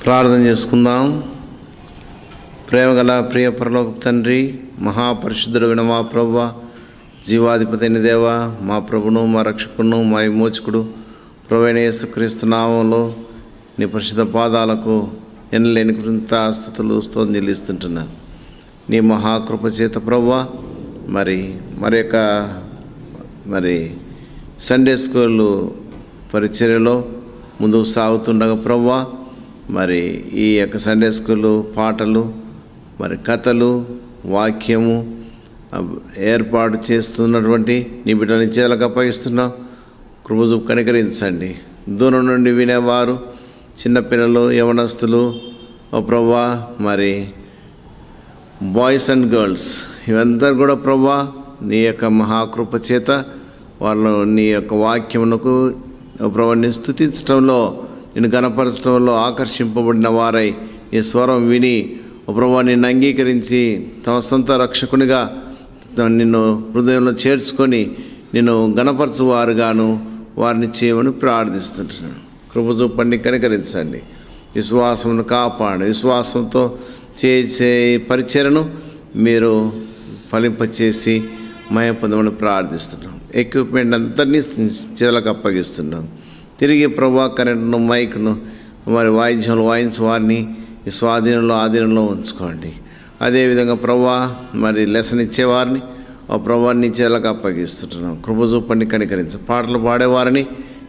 ప్రార్థన చేసుకుందాం. ప్రేమగల ప్రియ పరలోక తండ్రి, మహాపరిశుద్ధుడు విన మా ప్రభువ, జీవాధిపతి అయిన దేవ, మా ప్రభును, మా రక్షకును, మా విమోచకుడు ప్రభువైన యేసుక్రీస్తు నామంలో నీ పరిశుద్ధ పాదాలకు ఎనలేని కృత స్తుతులు స్తోత్రం చెల్లిస్తుంటున్నాను. నీ మహాకృప చేత ప్రభువ మరి సండే స్కూల్ పరిచర్యలో ముందుకు సాగుతుండగా ప్రభువ, మరి ఈ యొక్క సండే స్కూలు పాటలు, మరి కథలు, వాక్యము ఏర్పాటు చేస్తున్నటువంటి నీ బిడ్డలని చేతులకు అప్పగిస్తున్నాం. కృప చూపు కనికరించండి. దూరం నుండి వినేవారు, చిన్నపిల్లలు, యవనస్తులు, ఓ ప్రభువా, మరి బాయ్స్ అండ్ గర్ల్స్, ఇవంతా కూడా ప్రభువా నీ యొక్క మహాకృప చేత వాళ్ళు నీ యొక్క వాక్యమునకు ప్రభుని స్తుతించడంలో, నిన్ను గణపరచడంలో ఆకర్షింపబడిన వారై ఈ స్వరం విని ఓ ప్రభువా నిన్ను అంగీకరించి తమ సొంత రక్షకునిగా నిన్ను హృదయంలో చేర్చుకొని నిన్ను గణపరచువారుగాను వారిని చేయమని ప్రార్థిస్తుంటున్నాను. కృప చూపండి, కనికరించండి. విశ్వాసమును కాపాడు. విశ్వాసంతో చేసే పరిచయను మీరు ఫలింపచేసి మహిమ పొందమని ప్రార్థిస్తున్నాం. ఎక్విప్మెంట్ అంతటినీ చేతులకు అప్పగిస్తున్నాం. తిరిగి ప్రభా కరెంట్ను, మైక్ను, మరి వాయిద్యంలో వాయించే వారిని ఈ స్వాధీనంలో ఆధీనంలో ఉంచుకోండి. అదేవిధంగా ప్రభా మరి లెసన్ ఇచ్చేవారిని ఆ ప్రభాన్ని చేతులకు అప్పగిస్తుంటున్నాం. కృప చూపండి, కనికరించు. పాటలు పాడేవారిని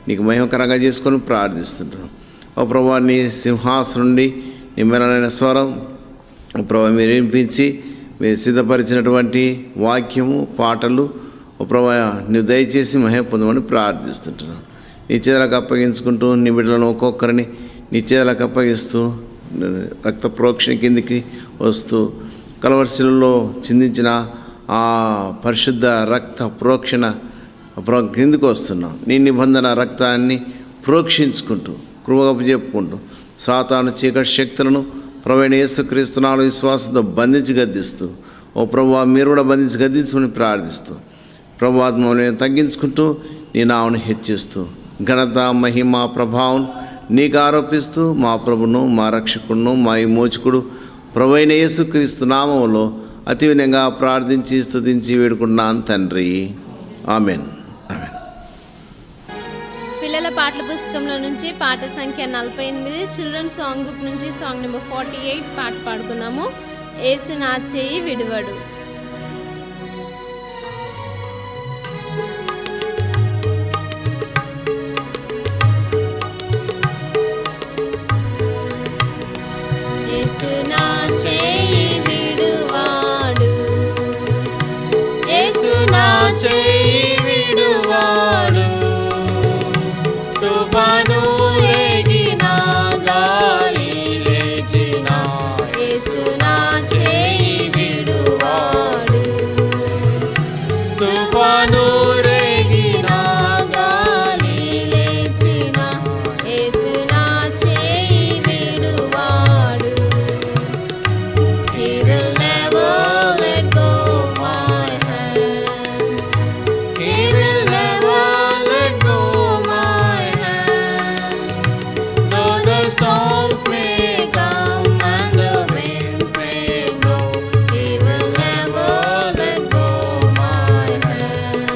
నీకు మహిమకరంగా చేసుకొని ప్రార్థిస్తుంటున్నాం. ఓ ప్రభా నీ సింహాసనం నుండి నిమ్మలైన స్వరం ప్రభా మీరు వినిపించి మీరు సిద్ధపరిచినటువంటి వాక్యము, పాటలు ఓ ప్రభా నువ్వు దయచేసి మహిమ పొందమని ప్రార్థిస్తుంటున్నాం. నీ చేతులకు అప్పగించుకుంటూ నీ బిడ్డలను ఒక్కొక్కరిని నీ చేతులకు అప్పగిస్తూ రక్త ప్రోక్షణ కిందికి వస్తూ కలవరిశిలలో చిందించిన ఆ పరిశుద్ధ రక్త ప్రోక్షణ కిందికి వస్తున్నాం. నీ నిబంధన రక్తాన్ని ప్రోక్షించుకుంటూ కృపగప్పు చెప్పుకుంటూ సాతాను చీకటి శక్తులను ప్రభువైన యేసుక్రీస్తు నామములో విశ్వాసంతో బంధించి గద్దిస్తూ ఓ ప్రభువా మీరు కూడా బంధించి గద్దించుకుని ప్రార్థిస్తూ ప్రభువాత్మను తగ్గించుకుంటూ నీ నామమును హెచ్చిస్తూ ఘనత, మహిమ, ప్రభావం నీకు ఆరోపిస్తూ మా ప్రభును, మా రక్షకుడును, మా విమోచకుడు ప్రభువైన యేసుక్రీస్తు నామములో అతి వినయంగా ప్రార్థించి స్తుతించి వేడుకున్నాను తండ్రి. ఆమెన్. పిల్లల పాటల పుస్తకంలో నుంచి పాట సంఖ్య 48, చిల్డ్రన్ సాంగ్ బుక్ నుంచి సాంగ్ నెంబర్ 48 పాట పాడుకున్నాము. యేసు నా చేయి విడువడు. యేసు నా చేయి విడువాడు, యేసు నా చేయి విడువాడు, తుఫాను రేగినా గాలి లేచినా యేసు నా చేయి విడువాడు, తుఫాను రేగినా గాలి లేచినా యేసు నా చేయి విడువాడు. He will never let go my hand. He will never let go my hand. Though the storms may come and the winds may blow, He will never let go my hand.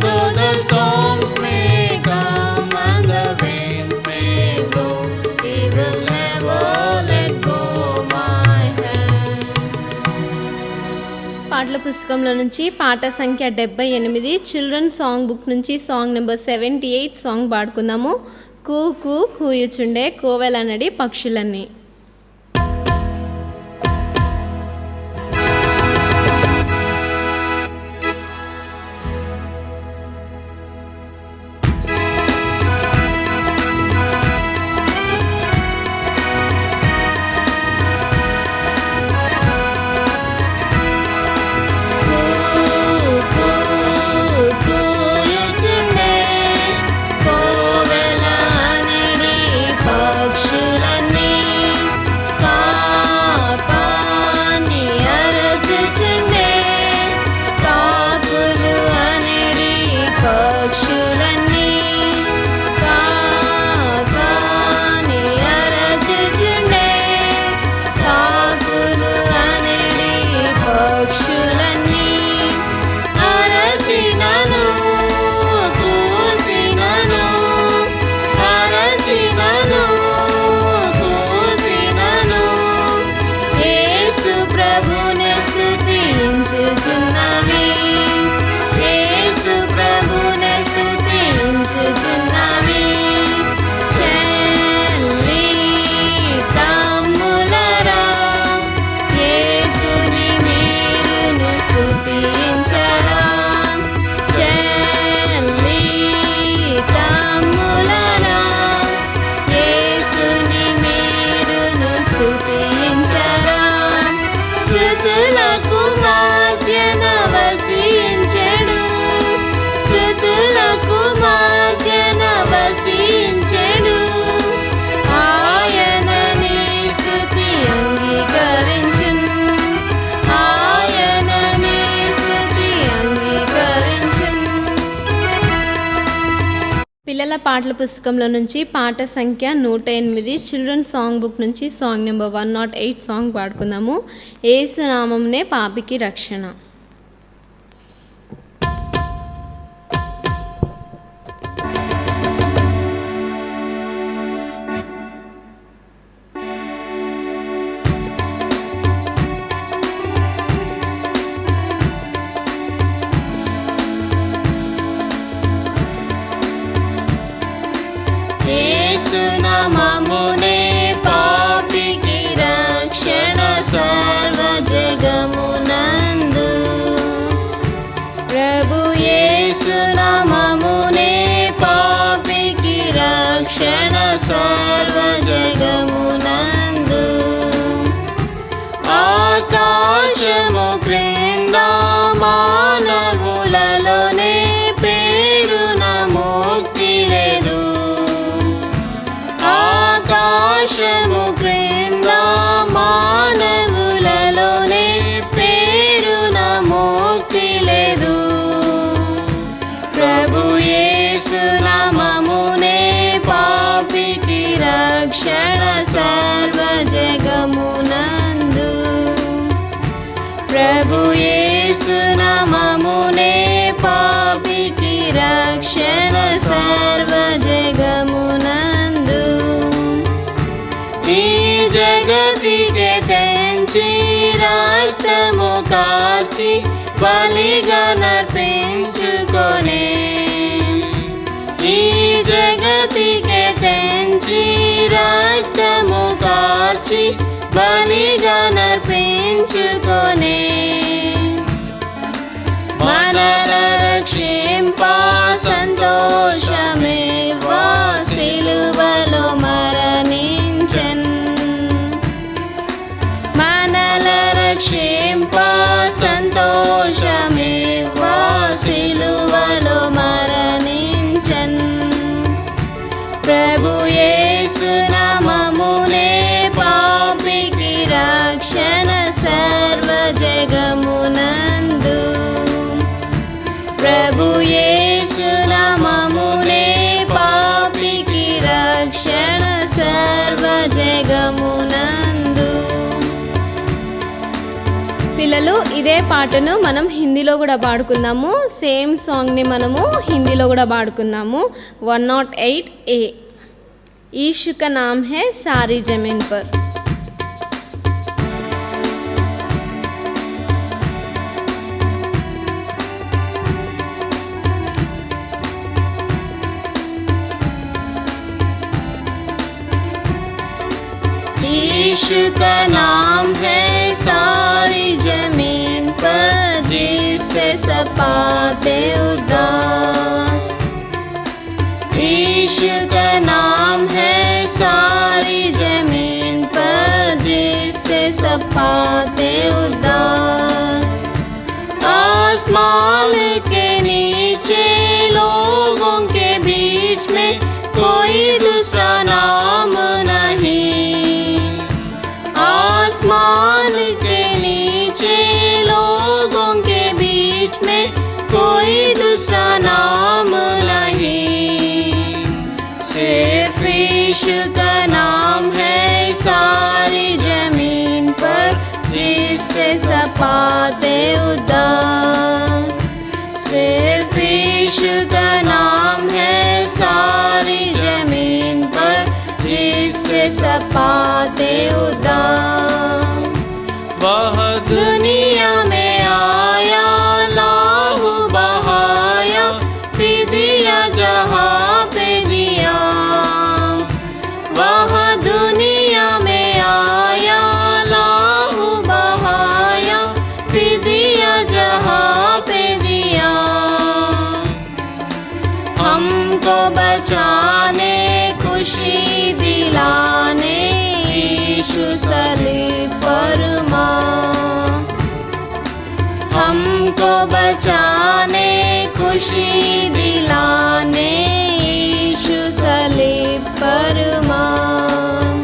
Though the storms may come and the winds may blow, He will never let go my hand. పాటల పుస్తకంలో నుంచి పాట సంఖ్య 78, children song book నుంచి song number 78 song పాడుకుందాము. కూ కూ కూయుచుండే కోవెలనడి పక్షులన్నీ. కూయుచుండే కోవెలనడి పక్షులన్నీ. పిల్లల పాటల పుస్తకంలో నుంచి పాట సంఖ్య 108 చిల్డ్రన్ సాంగ్ బుక్ నుంచి సాంగ్ నెంబర్ 108 సాంగ్ పాడుకుందాము. యేసు నామమునే పాపికి రక్షణ. యేసు నామమునే పాపికి రక్షణ సర్వ జగమునందు. ప్రభు యేసు నామమునే పాపికి రక్షణ సర్వ జగమునందు. ఆకాశము క్రింద మానవులలోనే పేరున ముక్తి లేదు. ఆకాశము క్రింద మానవులలోనే పేరున ముక్తి లేదు. ప్రభు యేసు నామమునే పాపికి రక్షణ సర్వ జగమునందు. ప్రభు యేసు నామమునే పాపికి రక్షణ సర్వ జగమునందు. ఈ జగతికి తెంచి రక్తము కార్చి బలిగా నర్పించుకొనే. ఈ జగతికి తెంచి రక్తము కార్చి బలిగా నర్పించుకొనే. మనల రక్షింప సంతోషమే సిలువలో మరణించెన్. మనల రక్షింప సంతోషమే సిలువలో మరణించెన్. ప్రభు యేసు నామమునే పాపికి రక్షణ సర్వ జగమునందు. ప్రభు యేసు నామమునే పాపికి రక్షణ సర్వ జగమునందు. పిల్లలు, ఇదే పాటను మనం హిందీలో కూడా పాడుకుందాము. సేమ్ సాంగ్ని మనము హిందీలో కూడా పాడుకుందాము. 108A. ईशु का नाम है सारी जमीन पर. ईशु का नाम है सारी जमीन पर, जिससे सब पाते उद्धार. ईशु का नाम है सारी जमीन पर, जिससे सब पाते उद्धार. आसमान के नीचे लोगों के बीच में कोई दूसरा नाम नहीं. आसमान के नीचे लोगों के बीच में कोई दूसरा नाम नहीं. सिर्फ यीशु का नाम है सारी जमीन पर, जिससे सब पाते उद्धार. सिर्फ यीशु का नाम है सारी जमीन पर, जिससे सब पाते उद्धार. वह दुनिया में आया, लाहू बहाया, फिदिया जहाँ पे दिया. वह दुनिया में आया, लाहू बहाया, फिदिया जहाँ पे दिया. हमको बचाने खुशी दिलाने यीशु सलीब पर मां. हमको बचाने खुशी दिलाने यीशु सलीब पर मां.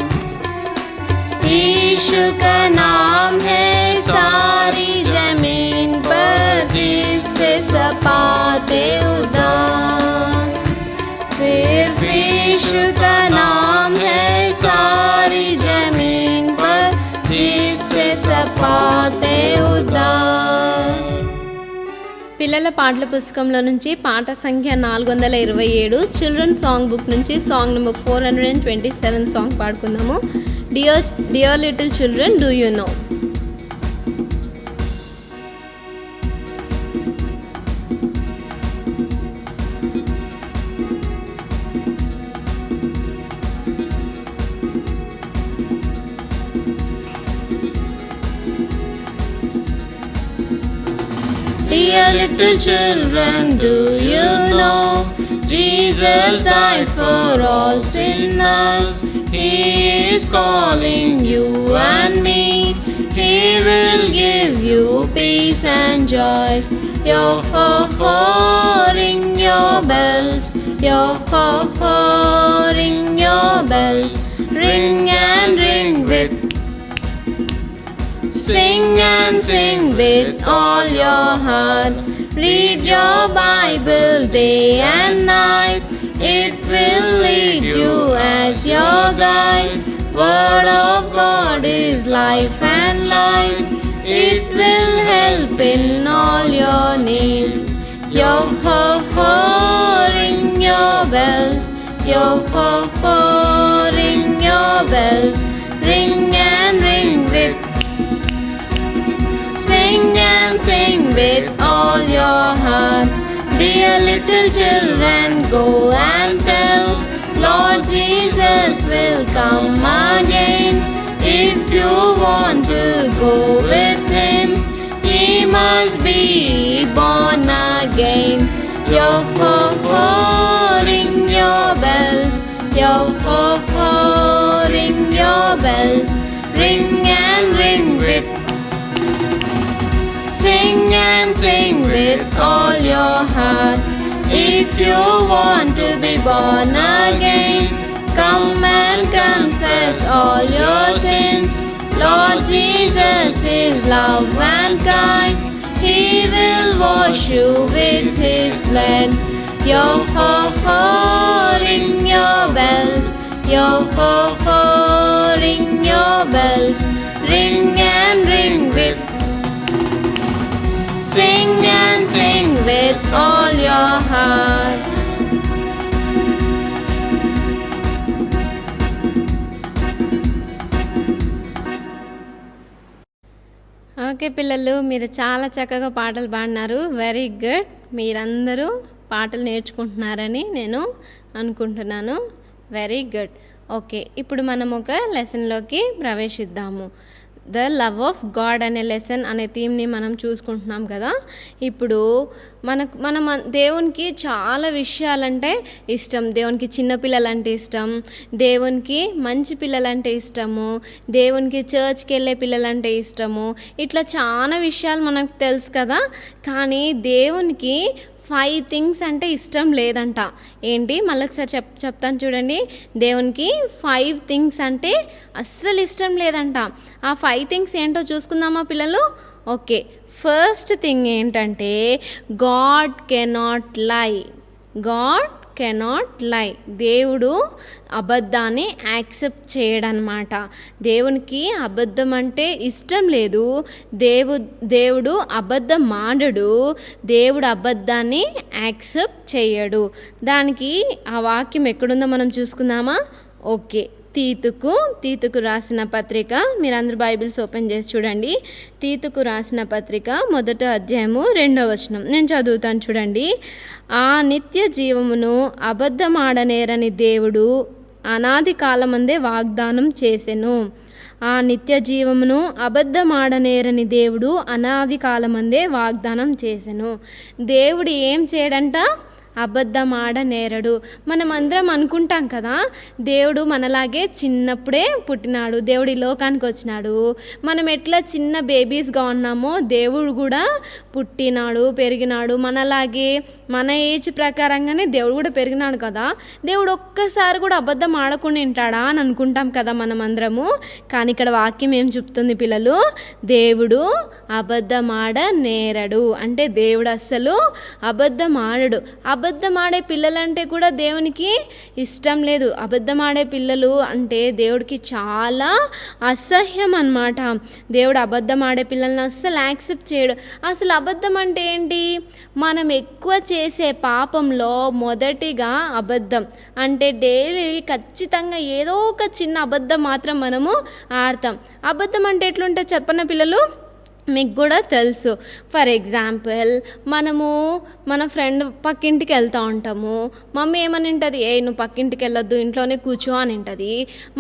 यीशु का नाम है सारी जमीन पर, जिससे सब पाते उद्धार. सिर्फ विश्व का नाम है सारी जमीन पर, जिससे सब पाते उद्धार. పిల్లల పాటల పుస్తకంలో నుంచి పాట సంఖ్య 427 చిల్డ్రన్ సాంగ్ బుక్ నుంచి సాంగ్ నెంబర్ 427 సాంగ్ పాడుకుందాము. Dear little children, do you know? Dear little children, do you know Jesus died for all sinners? He is calling you and me. He will give you peace and joy. Yo ho ho, ring your bells. Yo ho ho, ring your bells. Ring and ring with, sing and sing with all your heart. Read your Bible day and night. It will lead you as your guide. Word of God is life and light. It will help in all your needs. Yo ho ho, ring your bells. Yo ho ho, ring your bells. Ring and ring with, sing and sing with all your heart. Dear little children, go and tell, Lord Jesus will come again. If you want to go with him, he must be born again. Yo ho ho, ring your bells. Yo ho ho, ring your bells. Ring and ring with, sing and sing with all your heart. If you want to be born again, come and confess all your sins. Lord Jesus is love and kind. He will wash you with his blood. Yo ho ho, ring your bells. Yo ho ho, ring your bells. Ring and ring with, sing and sing with all your heart. Okay పిల్లలు, మీరు చాలా చక్కగా పాటలు పాడినారు. Very good. మీరందరూ పాటలు నేర్చుకుంటున్నారని నేను అనుకుంటున్నాను. Very good. Okay, ఇప్పుడు మనం ఒక లెసన్లోకి ప్రవేశిద్దాము. ద లవ్ ఆఫ్ గాడ్ అనే లెసన్ అనే థీమ్ని మనం చూసుకుంటున్నాం కదా. ఇప్పుడు మనం దేవునికి చాలా విషయాలంటే ఇష్టం. దేవునికి చిన్నపిల్లలంటే ఇష్టం, దేవునికి మంచి పిల్లలంటే ఇష్టము, దేవునికి చర్చ్కి వెళ్ళే పిల్లలంటే ఇష్టము. ఇట్లా చాలా విషయాలు మనకు తెలుసు కదా. కానీ దేవునికి 5 థింగ్స్ అంటే ఇష్టం లేదంట. ఏంటి, మళ్ళీ ఒకసారి చెప్తాను చూడండి. దేవునికి 5 థింగ్స్ అంటే అస్సలు ఇష్టం లేదంట. ఆ 5 థింగ్స్ ఏంటో చూసుకుందామా పిల్లలు? ఓకే, ఫస్ట్ థింగ్ ఏంటంటే గాడ్ కెనాట్ లై. గాడ్ కెనాట్ లై. దేవుడు అబద్ధాన్ని యాక్సెప్ట్ చేయడనమాట. దేవునికి అబద్ధం అంటే ఇష్టం లేదు. దేవుడు అబద్ధం ఆడడు. దేవుడు అబద్ధాన్ని యాక్సెప్ట్ చేయడు. దానికి ఆ వాక్యం ఎక్కడుందో మనం చూసుకుందామా? ఓకే, తీతుకు రాసిన పత్రిక. మీరందరూ బైబిల్స్ ఓపెన్ చేసి చూడండి. తీతుకు రాసిన పత్రిక 1వ అధ్యాయము 2వ వచనం నేను చదువుతాను చూడండి. ఆ నిత్య జీవమును అబద్ధమాడనేరని దేవుడు అనాది కాలమందే వాగ్దానం చేసెను. ఆ నిత్య జీవమును అబద్ధమాడనేరని దేవుడు అనాది కాలమందే వాగ్దానం చేసెను. దేవుడు ఏం చేయడంట? అబద్ధం ఆడనేరడు. మనం అందరం అనుకుంటాం కదా, దేవుడు మనలాగే చిన్నప్పుడే పుట్టినాడు, దేవుడు ఈ లోకానికి వచ్చినాడు. మనం ఎట్లా చిన్న బేబీస్గా ఉన్నామో దేవుడు కూడా పుట్టినాడు, పెరిగినాడు, మనలాగే మన ఏజ్ ప్రకారంగానే దేవుడు కూడా పెరిగినాడు కదా, దేవుడు ఒక్కసారి కూడా అబద్ధం ఆడకుండా ఉంటాడా అని అనుకుంటాం కదా మనం అందరము. కానీ ఇక్కడ వాక్యం ఏం చెప్తుంది పిల్లలు, దేవుడు అబద్ధం ఆడ నేరడు. అంటే దేవుడు అస్సలు అబద్ధం ఆడడు. అబద్ధం ఆడే పిల్లలంటే కూడా దేవునికి ఇష్టం లేదు. అబద్ధం ఆడే పిల్లలు అంటే దేవుడికి చాలా అసహ్యం అన్నమాట. దేవుడు అబద్ధం ఆడే పిల్లల్ని అస్సలు యాక్సెప్ట్ చేయడు. అసలు అబద్ధం అంటే ఏంటి? మనం ఎక్కువ చేసే పాపంలో మొదటిగా అబద్ధం. అంటే డైలీ ఖచ్చితంగా ఏదో ఒక చిన్న అబద్ధం మాత్రం మనము ఆడతాం. అబద్ధం అంటే ఎట్లుంటే చెప్పన్న పిల్లలు, మీకు కూడా తెలుసు. ఫర్ ఎగ్జాంపుల్, మనము మన ఫ్రెండ్ పక్కింటికి వెళ్తూ ఉంటాము. మమ్మీ ఏమని ఉంటుంది, నువ్వు పక్కింటికి వెళ్ళొద్దు, ఇంట్లోనే కూర్చో అని ఉంటుంది.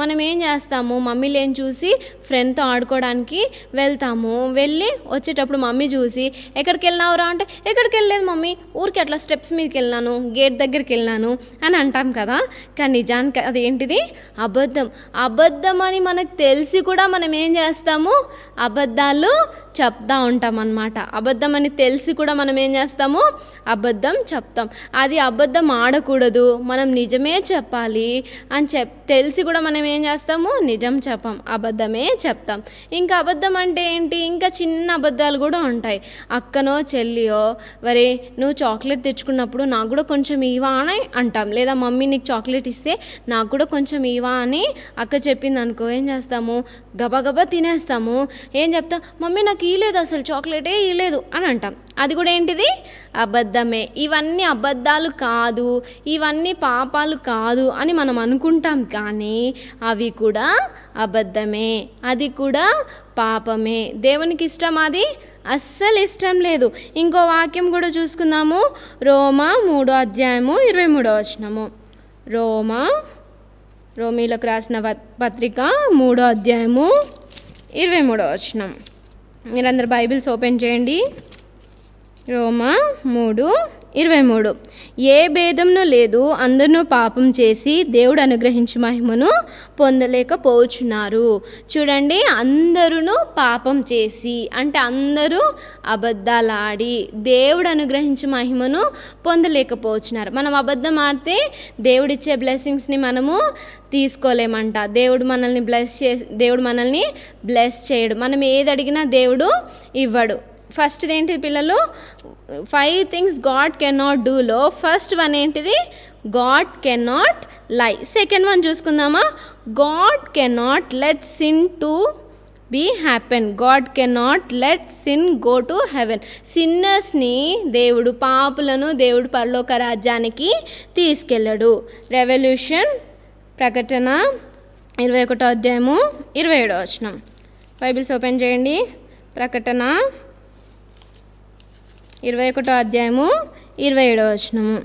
మనం ఏం చేస్తాము, మమ్మీ లేని చూసి ఫ్రెండ్తో ఆడుకోవడానికి వెళ్తాము. వెళ్ళి వచ్చేటప్పుడు మమ్మీ చూసి ఎక్కడికి వెళ్ళినావురా అంటే, ఎక్కడికి వెళ్ళలేదు మమ్మీ, ఊరికి అట్లా స్టెప్స్ మీదకి వెళ్ళినాను, గేట్ దగ్గరికి వెళ్ళినాను అని అంటాం కదా. కానీ నిజానికి అదేంటిది? అబద్ధం. అబద్ధం అని మనకు తెలిసి కూడా మనం ఏం చేస్తాము, అబద్ధాలు చెప్తా ఉంటాం అన్నమాట. అబద్ధం అని తెలిసి కూడా మనం ఏం చేస్తాము, అబద్ధం చెప్తాం. అది అబద్ధం ఆడకూడదు, మనం నిజమే చెప్పాలి అని తెలిసి కూడా మనం ఏం చేస్తాము, నిజం చెప్పాం, అబద్ధమే చెప్తాం. ఇంకా అబద్ధం అంటే ఏంటి, ఇంకా చిన్న అబద్ధాలు కూడా ఉంటాయి. అక్కనో చెల్లియో, వరే నువ్వు చాక్లెట్ తెచ్చుకున్నప్పుడు నాకు కూడా కొంచెం ఇవా అని అంటాం. లేదా మమ్మీ నీకు చాక్లెట్ ఇస్తే నాకు కూడా కొంచెం ఇవా అని అక్క చెప్పింది అనుకో, ఏం చేస్తాము, గబగబా తినేస్తాము. ఏం చెప్తాం, మమ్మీ నాకు ఇలేదు, అసలు చాక్లెటే ఇలేదు అని అంటాం. అది కూడా ఏంటిది, అబద్ధమే. ఇవన్నీ అబద్ధాలు కాదు, ఇవన్నీ పాపాలు కాదు అని మనం అనుకుంటాం. కానీ అవి కూడా అబద్ధమే, అది కూడా పాపమే. దేవునికి ఇష్టం అది? అస్సలు ఇష్టం లేదు. ఇంకో వాక్యం కూడా చూసుకుందాము. రోమా 3:23. రోమీలకు రాసిన పత్రిక 3:23. మీరందరు బైబిల్స్ ఓపెన్ చేయండి. రోమా 3:23. ఏ భేదంను లేదు, అందరూ పాపం చేసి దేవుడు అనుగ్రహించి మహిమను పొందలేకపోతున్నారు. చూడండి, అందరూ పాపం చేసి అంటే అందరూ అబద్ధాలు ఆడి దేవుడు అనుగ్రహించి మహిమను పొందలేకపోతున్నారు. మనం అబద్ధం ఆడితే దేవుడిచ్చే బ్లెస్సింగ్స్ని మనము తీసుకోలేమంట. దేవుడు మనల్ని బ్లెస్ చేయడు. మనం ఏది అడిగినా దేవుడు ఇవ్వడు. ఫస్ట్ ఏంటిది పిల్లలు, 5 things గాడ్ కెన్ నాట్ డూలో ఫస్ట్ వన్ ఏంటిది, God can not lie. Second one చూసుకుందామా, God can not let sin to be happen. God can not let sin go to heaven. సిన్నర్స్ని దేవుడు, పాపులను దేవుడు పరలోక రాజ్యానికి తీసుకెళ్ళడు. ప్రకటన 21:27. బైబిల్స్ ఓపెన్ చేయండి. ప్రకటన 21:27.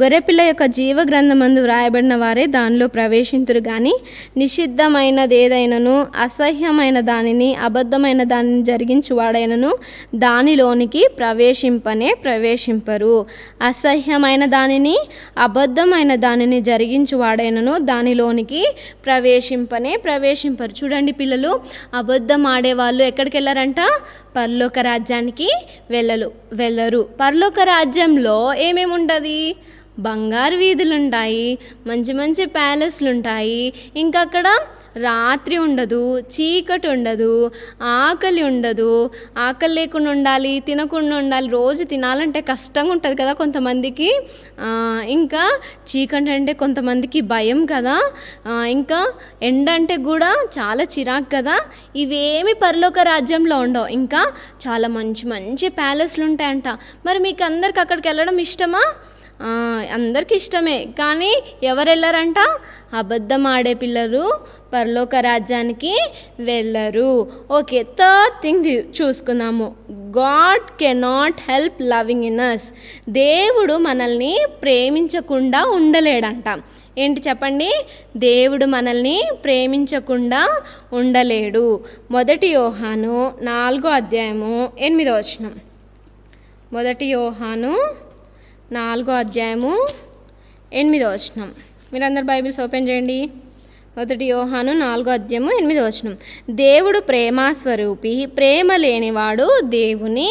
గొర్రెపిల్ల యొక్క జీవ గ్రంథమందు వ్రాయబడిన వారే దానిలో ప్రవేశింతురు గాని నిషిద్ధమైనదేదైనను అసహ్యమైన దానిని అబద్ధమైన దానిని జరిగించువాడైనను దానిలోనికి ప్రవేశింపరు. అసహ్యమైన దానిని అబద్ధమైన దానిని జరిగించువాడైనను దానిలోనికి ప్రవేశింపరు. చూడండి పిల్లలు, అబద్ధం ఆడేవాళ్ళు ఎక్కడికి వెళ్ళారంట, పరలోక రాజ్యానికి వెళ్ళరు. పరలోక రాజ్యంలో ఏమేమి ఉంటుంది, బంగారు వీధులు ఉంటాయి, మంచి మంచి ప్యాలెస్లు ఉంటాయి. ఇంకా అక్కడ రాత్రి ఉండదు, చీకటి ఉండదు, ఆకలి ఉండదు. ఆకలి లేకుండా ఉండాలి, తినకుండా ఉండాలి. రోజు తినాలంటే కష్టంగా ఉంటుంది కదా కొంతమందికి. ఇంకా చీకటి అంటే కొంతమందికి భయం కదా. ఇంకా ఎండ అంటే కూడా చాలా చిరాకు కదా. ఇవేమి పరలోక రాజ్యంలో ఉండవు. ఇంకా చాలా మంచి మంచి ప్యాలెస్లు ఉంటాయంట. మరి మీకు అందరికి అక్కడికి వెళ్ళడం ఇష్టమా? అందరికి ఇష్టమే. కానీ ఎవరు వెళ్ళారంట, అబద్ధం ఆడే పిల్లలు పరలోక రాజ్యానికి వెళ్ళరు. ఓకే, థర్డ్ థింగ్ చూసుకుందాము. God cannot help loving in us. దేవుడు మనల్ని ప్రేమించకుండా ఉండలేడంట. ఏంటి చెప్పండి, దేవుడు మనల్ని ప్రేమించకుండా ఉండలేడు. 1 యోహాను 4:8. 1 యోహాను 4:8. మీరందరు బైబిల్స్ ఓపెన్ చేయండి. 1 యోహాను 4:8. దేవుడు ప్రేమస్వరూపి, ప్రేమ లేనివాడు దేవుని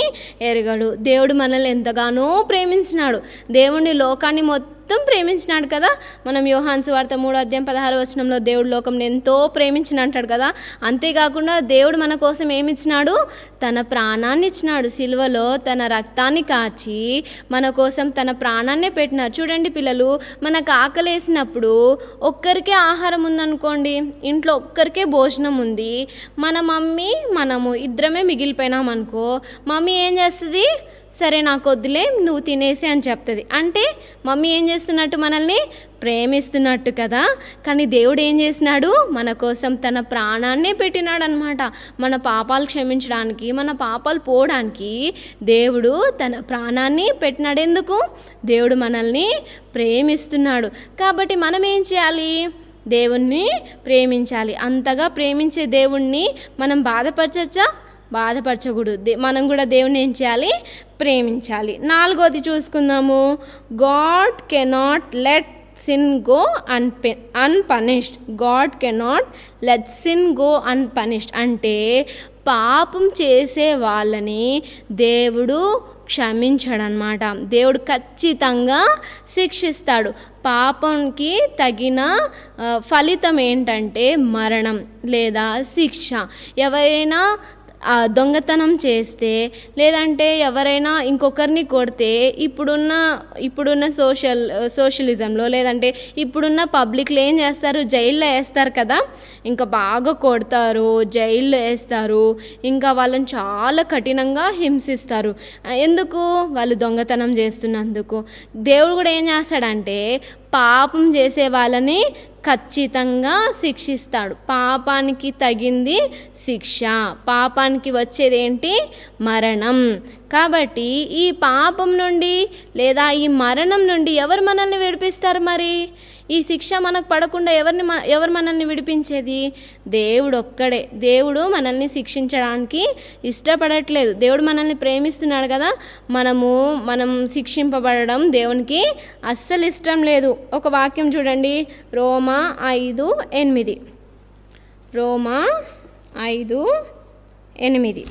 ఎరగడు. దేవుడు మనల్ని ఎంతగానో ప్రేమించినాడు. దేవుని లోకాన్ని మొత్తం ప్రేమించినాడు కదా. మనం యోహాను సువార్త 3:16 దేవుడు లోకంని ఎంతో ప్రేమించిన అంటాడు కదా. అంతేకాకుండా దేవుడు మన కోసం ఏమిచ్చినాడు? తన ప్రాణాన్ని ఇచ్చినాడు. సిలువలో తన రక్తాన్ని కాచి మన కోసం తన ప్రాణాన్నే పెట్టినారు. చూడండి పిల్లలు, మనకు ఆకలేసినప్పుడు ఒక్కరికే ఆహారం ఉందనుకోండి, ఇంట్లో ఒక్కరికే భోజనం ఉంది, మన మమ్మీ మనము ఇద్దరమే మిగిలిపోయినాం అనుకో, మమ్మీ ఏం చేస్తుంది? సరే నాకు వద్దులే, నువ్వు తినేసి అని చెప్తుంది. అంటే మమ్మీ ఏం చేస్తున్నట్టు? మనల్ని ప్రేమిస్తున్నట్టు కదా. కానీ దేవుడు ఏం చేసినాడు? మన కోసం తన ప్రాణాన్నే పెట్టినాడు అనమాట. మన పాపాలు క్షమించడానికి, మన పాపాలు పోవడానికి దేవుడు తన ప్రాణాన్ని పెట్టినాడు. ఎందుకు? దేవుడు మనల్ని ప్రేమిస్తున్నాడు. కాబట్టి మనం ఏం చేయాలి? దేవుణ్ణి ప్రేమించాలి. అంతగా ప్రేమించే దేవుణ్ణి మనం బాధపరచకూడదు. మనం కూడా దేవుని ఏం చేయాలి? ప్రేమించాలి. 4వది చూసుకుందాము. God cannot let sin go unpunished. God cannot let sin go unpunished అంటే పాపం చేసే వాళ్ళని దేవుడు క్షమించడనమాట. దేవుడు ఖచ్చితంగా శిక్షిస్తాడు. పాపంకి తగిన ఫలితం ఏంటంటే మరణం లేదా శిక్ష. ఎవరైనా దొంగతనం చేస్తే, లేదంటే ఎవరైనా ఇంకొకరిని కొడితే, ఇప్పుడున్న సోషలిజంలో లేదంటే ఇప్పుడున్న పబ్లిక్లో ఏం చేస్తారు? జైల్లో వేస్తారు కదా. ఇంకా బాగా కొడతారు, జైల్లో వేస్తారు, ఇంకా వాళ్ళని చాలా కఠినంగా హింసిస్తారు. ఎందుకు? వాళ్ళు దొంగతనం చేస్తున్నందుకు. దేవుడు కూడా ఏం చేస్తాడంటే పాపం చేసే వాళ్ళని ఖచ్చితంగా శిక్షిస్తాడు. పాపానికి తగింది శిక్ష. పాపానికి వచ్చేది ఏంటి? మరణం. కాబట్టి ఈ పాపం నుండి లేదా ఈ మరణం నుండి ఎవరు మనల్ని విడిపిస్తారు? మరి ఈ శిక్ష మనకు పడకుండా ఎవరు మనల్ని విడిపించేది? దేవుడు ఒక్కడే. దేవుడు మనల్ని శిక్షించడానికి ఇష్టపడట్లేదు. దేవుడు మనల్ని ప్రేమిస్తున్నాడు కదా. మనం శిక్షింపబడడం దేవునికి అస్సలు ఇష్టం లేదు. ఒక వాక్యం చూడండి, రోమా 5:8. రోమా 5:8.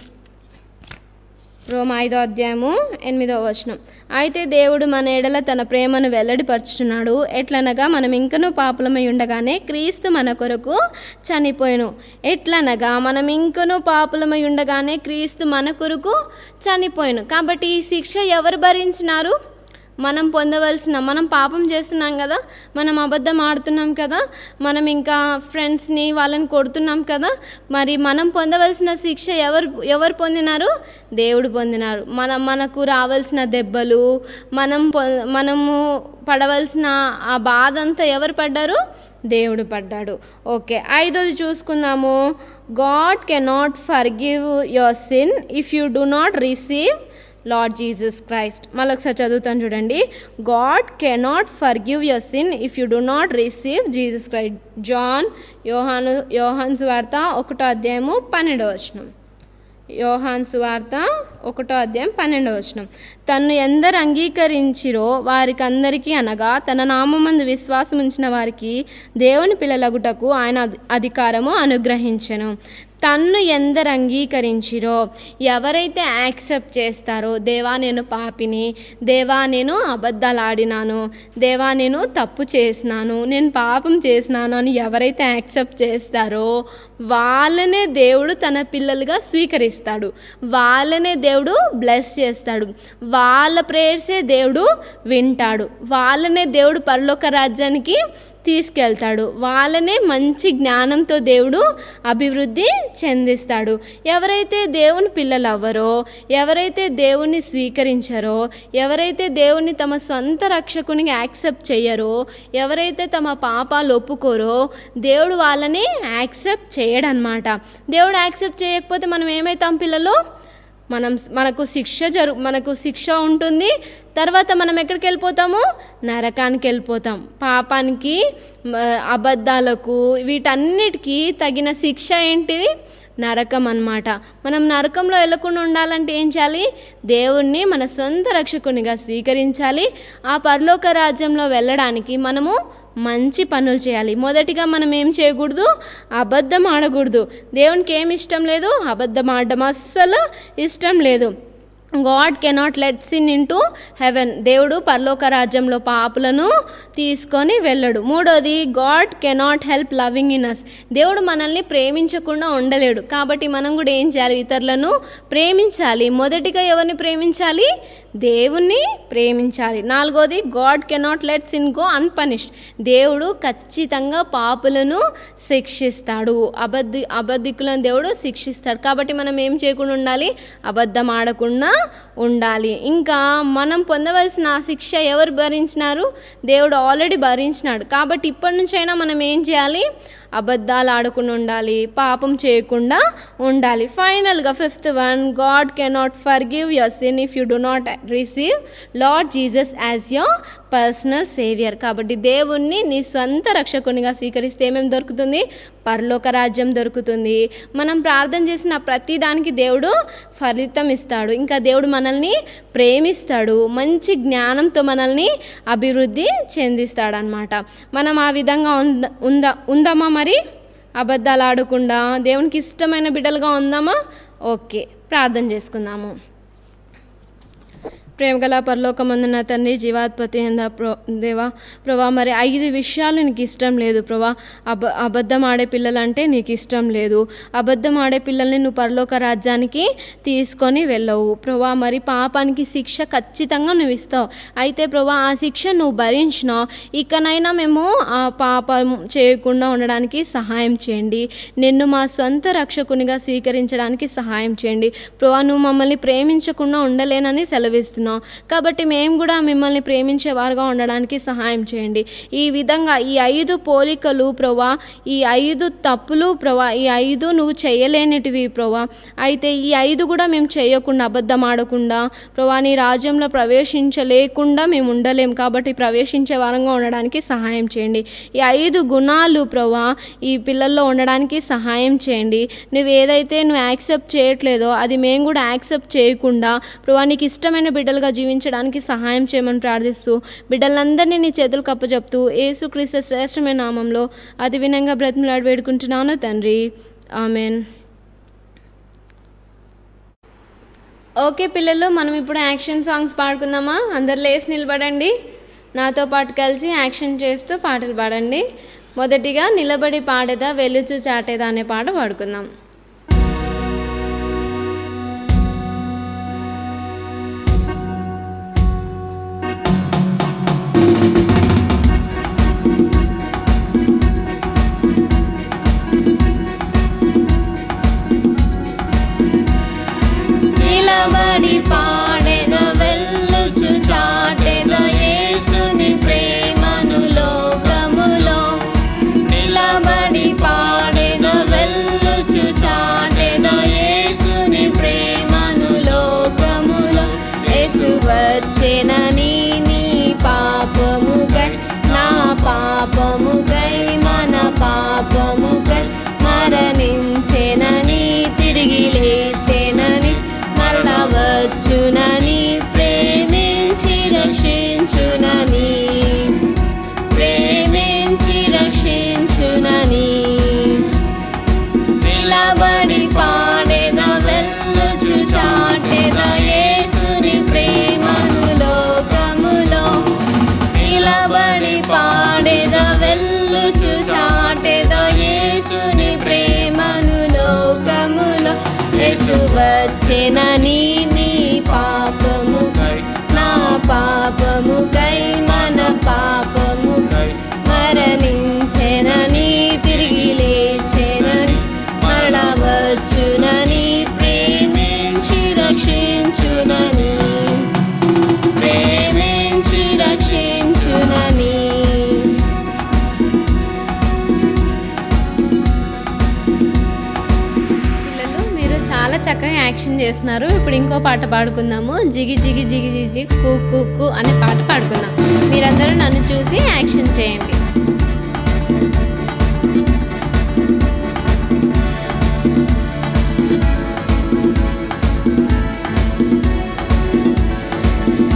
రోమా 5:8. అయితే దేవుడు మన ఎడల తన ప్రేమను వెల్లడిపరుచుచున్నాడు. ఎట్లనగా మనం ఇంకనూ పాపులమై ఉండగానే క్రీస్తు మన కొరకు చనిపోయెను. ఎట్లనగా మనం ఇంకనూ పాపులమై ఉండగానే క్రీస్తు మన కొరకు చనిపోయెను. కాబట్టి ఈ శిక్ష ఎవరు భరించినారు? మనం పాపం చేస్తున్నాం కదా, మనం అబద్ధం ఆడుతున్నాం కదా, మనం ఇంకా ఫ్రెండ్స్ని వాళ్ళని కొడుతున్నాం కదా. మరి మనం పొందవలసిన శిక్ష ఎవరు పొందినారు? దేవుడు పొందినారు. మనకు రావాల్సిన దెబ్బలు, మనము పడవలసిన ఆ బాధ అంతా ఎవరు పడ్డారు? దేవుడు పడ్డాడు. ఓకే, 5వది చూసుకుందాము. God cannot forgive your sin if you do not receive Lord Jesus Christ. మళ్ళీ ఒకసారి చదువుతాను చూడండి. God cannot forgive your sin if you do not receive Jesus Christ. యోహాను సువార్త 1:12. యోహాను సువార్త 1:12. తన్ను ఎందరు అంగీకరించిరో వారికందరికీ, అనగా తన నామమందు విశ్వాసం ఉంచిన వారికి దేవుని పిల్లలగుటకు ఆయన అధికారము అనుగ్రహించెను. తన్ను ఎందరు అంగీకరించిరో, ఎవరైతే యాక్సెప్ట్ చేస్తారో, దేవా నేను పాపిని, దేవా నేను అబద్ధాలు ఆడినాను, దేవా నేను తప్పు చేసినాను, నేను పాపం చేసినాను అని ఎవరైతే యాక్సెప్ట్ చేస్తారో వాళ్ళనే దేవుడు తన పిల్లలుగా స్వీకరిస్తాడు. వాళ్ళనే దేవుడు బ్లెస్ చేస్తాడు. వాళ్ళ ప్రేయర్సే దేవుడు వింటాడు. వాళ్ళనే దేవుడు పరలోక రాజ్యానికి తీసుకెళ్తాడు. వాళ్ళనే మంచి జ్ఞానంతో దేవుడు అభివృద్ధి చెందిస్తాడు. ఎవరైతే దేవుని పిల్లలు అవ్వరో, ఎవరైతే దేవుణ్ణి స్వీకరించారో, ఎవరైతే దేవుణ్ణి తమ సొంత రక్షకునికి యాక్సెప్ట్ చేయరో, ఎవరైతే తమ పాపాలు ఒప్పుకోరో, దేవుడు వాళ్ళని యాక్సెప్ట్ చేయడనమాట. దేవుడు యాక్సెప్ట్ చేయకపోతే మనం ఏమవుతాం పిల్లలు? మనకు శిక్ష ఉంటుంది. తర్వాత మనం ఎక్కడికి వెళ్ళిపోతాము? నరకానికి వెళ్ళిపోతాం. పాపానికి, అబద్ధాలకు, వీటన్నిటికీ తగిన శిక్ష ఏంటిది? నరకం అన్నమాట. మనం నరకంలో వెళ్ళకుండా ఉండాలంటే ఏం చేయాలి? దేవుణ్ణి మన సొంత రక్షకునిగా స్వీకరించాలి. ఆ పరలోక రాజ్యంలో వెళ్ళడానికి మనము మంచి పనులు చేయాలి. మొదటిగా మనం ఏం చేయకూడదు, అబద్ధం ఆడకూడదు. దేవునికి ఏమి ఇష్టం లేదు, అబద్ధం ఆడడం అస్సలు ఇష్టం లేదు. God cannot let sin into heaven. దేవుడు పరలోక రాజ్యంలో పాపులను తీసుకొని వెళ్ళడు. మూడోది, God cannot help loving in us. దేవుడు మనల్ని ప్రేమించకుండా ఉండలేడు. కాబట్టి మనం కూడా ఏం చేయాలి, ఇతరులను ప్రేమించాలి. మొదటిగా ఎవరిని ప్రేమించాలి, దేవుణ్ణి ప్రేమించాలి. నాలుగోది, God cannot let sin go అన్పనిష్డ్. దేవుడు ఖచ్చితంగా పాపులను శిక్షిస్తాడు, అబద్ధికులను దేవుడు శిక్షిస్తాడు. కాబట్టి మనం ఏం చేయకుండా ఉండాలి, అబద్ధం ఆడకుండా ఉండాలి. ఇంకా మనం పొందవలసిన ఆ శిక్ష ఎవరు భరించినారు, దేవుడు ఆల్రెడీ భరించినాడు. కాబట్టి ఇప్పటి నుంచైనా మనం ఏం చేయాలి, అబద్ధాలు ఆడకుండా ఉండాలి, పాపం చేయకుండా ఉండాలి. ఫైనల్గా 5th one, God cannot forgive your sin if you do not receive Lord Jesus as your personal saviour. కాబట్టి దేవుణ్ణి నీ స్వంత రక్షకునిగా స్వీకరిస్తే ఏమేమి దొరుకుతుంది, పరలోక రాజ్యం దొరుకుతుంది. మనం ప్రార్థన చేసిన ప్రతి దానికి దేవుడు ఫలితం ఇస్తాడు. ఇంకా దేవుడు మనల్ని ప్రేమిస్తాడు, మంచి జ్ఞానంతో మనల్ని అభివృద్ధి చెందిస్తాడు అన్నమాట. మనం ఆ విధంగా ఉందామా మరి, అబద్ధాలు ఆడకుండా దేవునికి ఇష్టమైన బిడ్డలుగా ఉందామా? ఓకే, ప్రార్థన చేసుకుందాము. ప్రేమగల పరలోకమందున తండ్రి, జీవాత్పత్తి దేవా ప్రభా, మరి 5 విషయాలు నీకు ఇష్టం లేదు ప్రభా. అబద్ధం ఆడే పిల్లలంటే నీకు ఇష్టం లేదు. అబద్ధం ఆడే పిల్లల్ని నువ్వు పరలోక రాజ్యానికి తీసుకొని వెళ్ళవు ప్రభా. మరి పాపానికి శిక్ష ఖచ్చితంగా నువ్వు ఇస్తావు. అయితే ప్రభా, ఆ శిక్ష నువ్వు భరించినావు. ఇకనైనా మేము ఆ పాపం చేయకుండా ఉండడానికి సహాయం చేయండి. నిన్ను మా సొంత రక్షకునిగా స్వీకరించడానికి సహాయం చేయండి ప్రభా. నువ్వు మమ్మల్ని ప్రేమించకుండా ఉండలేనని సెలవిస్తున్నావు. కాబట్టి మేము కూడా మిమ్మల్ని ప్రేమించేవారుగా ఉండడానికి సహాయం చేయండి. ఈ విధంగా ఈ 5 పోలికలు ప్రభా, ఈ 5 తప్పులు ప్రభా, ఈ 5 నువ్వు చేయలేనిటివి ప్రభా. అయితే ఈ 5 కూడా మేము చేయకుండా, అబద్ధం ఆడకుండా ప్రభా, నీ రాజ్యంలో ప్రవేశించలేకుండా మేము ఉండలేం. కాబట్టి ప్రవేశించే వారంగా ఉండడానికి సహాయం చేయండి. ఈ 5 గుణాలు ప్రభా ఈ పిల్లల్లో ఉండడానికి సహాయం చేయండి. నువ్వు ఏదైతే యాక్సెప్ట్ చేయట్లేదో అది మేము కూడా యాక్సెప్ట్ చేయకుండా ప్రభా, నీకు ఇష్టమైన బిడ్డలుగా జీవించడానికి సహాయం చేయమని ప్రార్థిస్తూ బిడ్డలందరినీ నీ చేతులకు అప్పచెప్తూ యేసుక్రీస్తు శ్రేష్టమైన నామంలో అతి వినంగా బ్రతిమలాడి వేడుకుంటున్నాను తండ్రి, ఆమెన్. ఓకే పిల్లలు, మనం ఇప్పుడు యాక్షన్ సాంగ్స్ పాడుకుందామా? అందరు లేచి నిలబడండి, నాతో పాటు కలిసి యాక్షన్ చేస్తూ పాటలు పాడండి. మొదటిగా నిలబడి పాడేదా వెలుచు చాటేదా అనే పాట పాడుకుందాం. నిలబడి పాడేద వెలుచు చాటేద యేసుని ప్రేమను లోకములో. నిలబడి పాడేద వెలుచు చాటేద యేసుని ప్రేమను లోకములో. యేసు వచ్చెనని నీ పాపముకై, నా పాపముకై, మన పాపముకై మరణించెనని, తిరిగి లేచెనని, మరలా వచ్చునని, ప్రేమించి రక్షించునని, ప్రేమించి రక్షించునని. నిలబడి పాడేద వెలుచు చాటేద యేసుని ప్రేమను లోకములో. నిలబడి పాడేద వెలుచు చాటేద యేసుని ప్రేమను లోకములో. యేసు వచ్చెనని నీ పాపముకై, నా పాపముకై, మన పాపముకై మరణించెనని, తిరిగి లేచెనని, మరలా వచ్చునని, ప్రేమించి రక్షించునని, ప్రేమించి రక్షించునని. చాలా చక్కగా యాక్షన్ చేస్తున్నారు. ఇప్పుడు ఇంకో పాట పాడుకుందాము. జిగి జిగి జిగి జిగి కు కు కు అనే పాట పాడుకుందాం. మీరందరూ నన్ను చూసి యాక్షన్ చేయండి.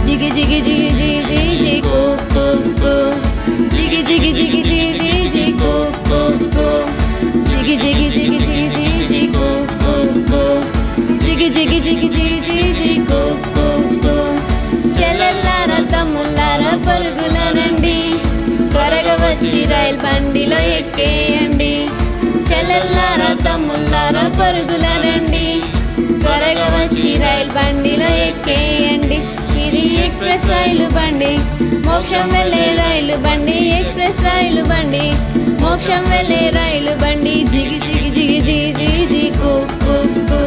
జిగి జిగి జిగి జిగి జిగి కు కు కు, జిగి జిగి జిగి జిగి జిగి జిగి జిగి జిగి కు కు కు జిగి జిగి జిగి జిగి జిగి జిగి కు కు కు చెల్లెల్లారా తమ్ముళ్ళారా పరుగులనండి త్వరగా వచ్చి రైలు బండిలో ఎక్కేయండి చెల్లెల్లారా తమ్ముళ్ళారా పరుగులనండి త్వరగా వచ్చి రైలు బండిలో ఎక్కేయండి ఇది ఎక్స్ప్రెస్ రైలు బండి మోక్షం వెళ్ళే రైలు బండి ఎక్స్ప్రెస్ రైలు బండి మోక్షం వెళ్ళే రైలు బండి జిగి జిగి జిగి జిగి జిగి జిగి కు కు కు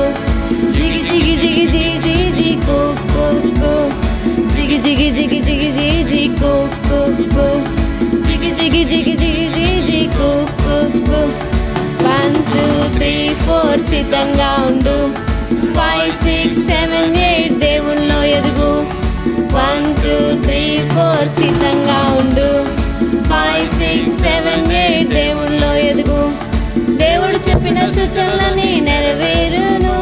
జిగి జిగి జిగి జిగి జిగి జిగి కు కు కు జిగి జిగి జిగి జిగి జిగి జిగి కు కు కు జిగి జిగి జిగి జిగి జిగి జిగి కు కు కు 1 2 3 4 సిద్ధంగా ఉండు 5 6 7 8 దేవుళ్ళో ఎదుగు 1 2 3 4 సిద్ధంగా ఉండు 5 6 7 8 దేవుళ్ళో ఎదుగు దేవుడు చెప్పిన సూచనలని నెరవేరును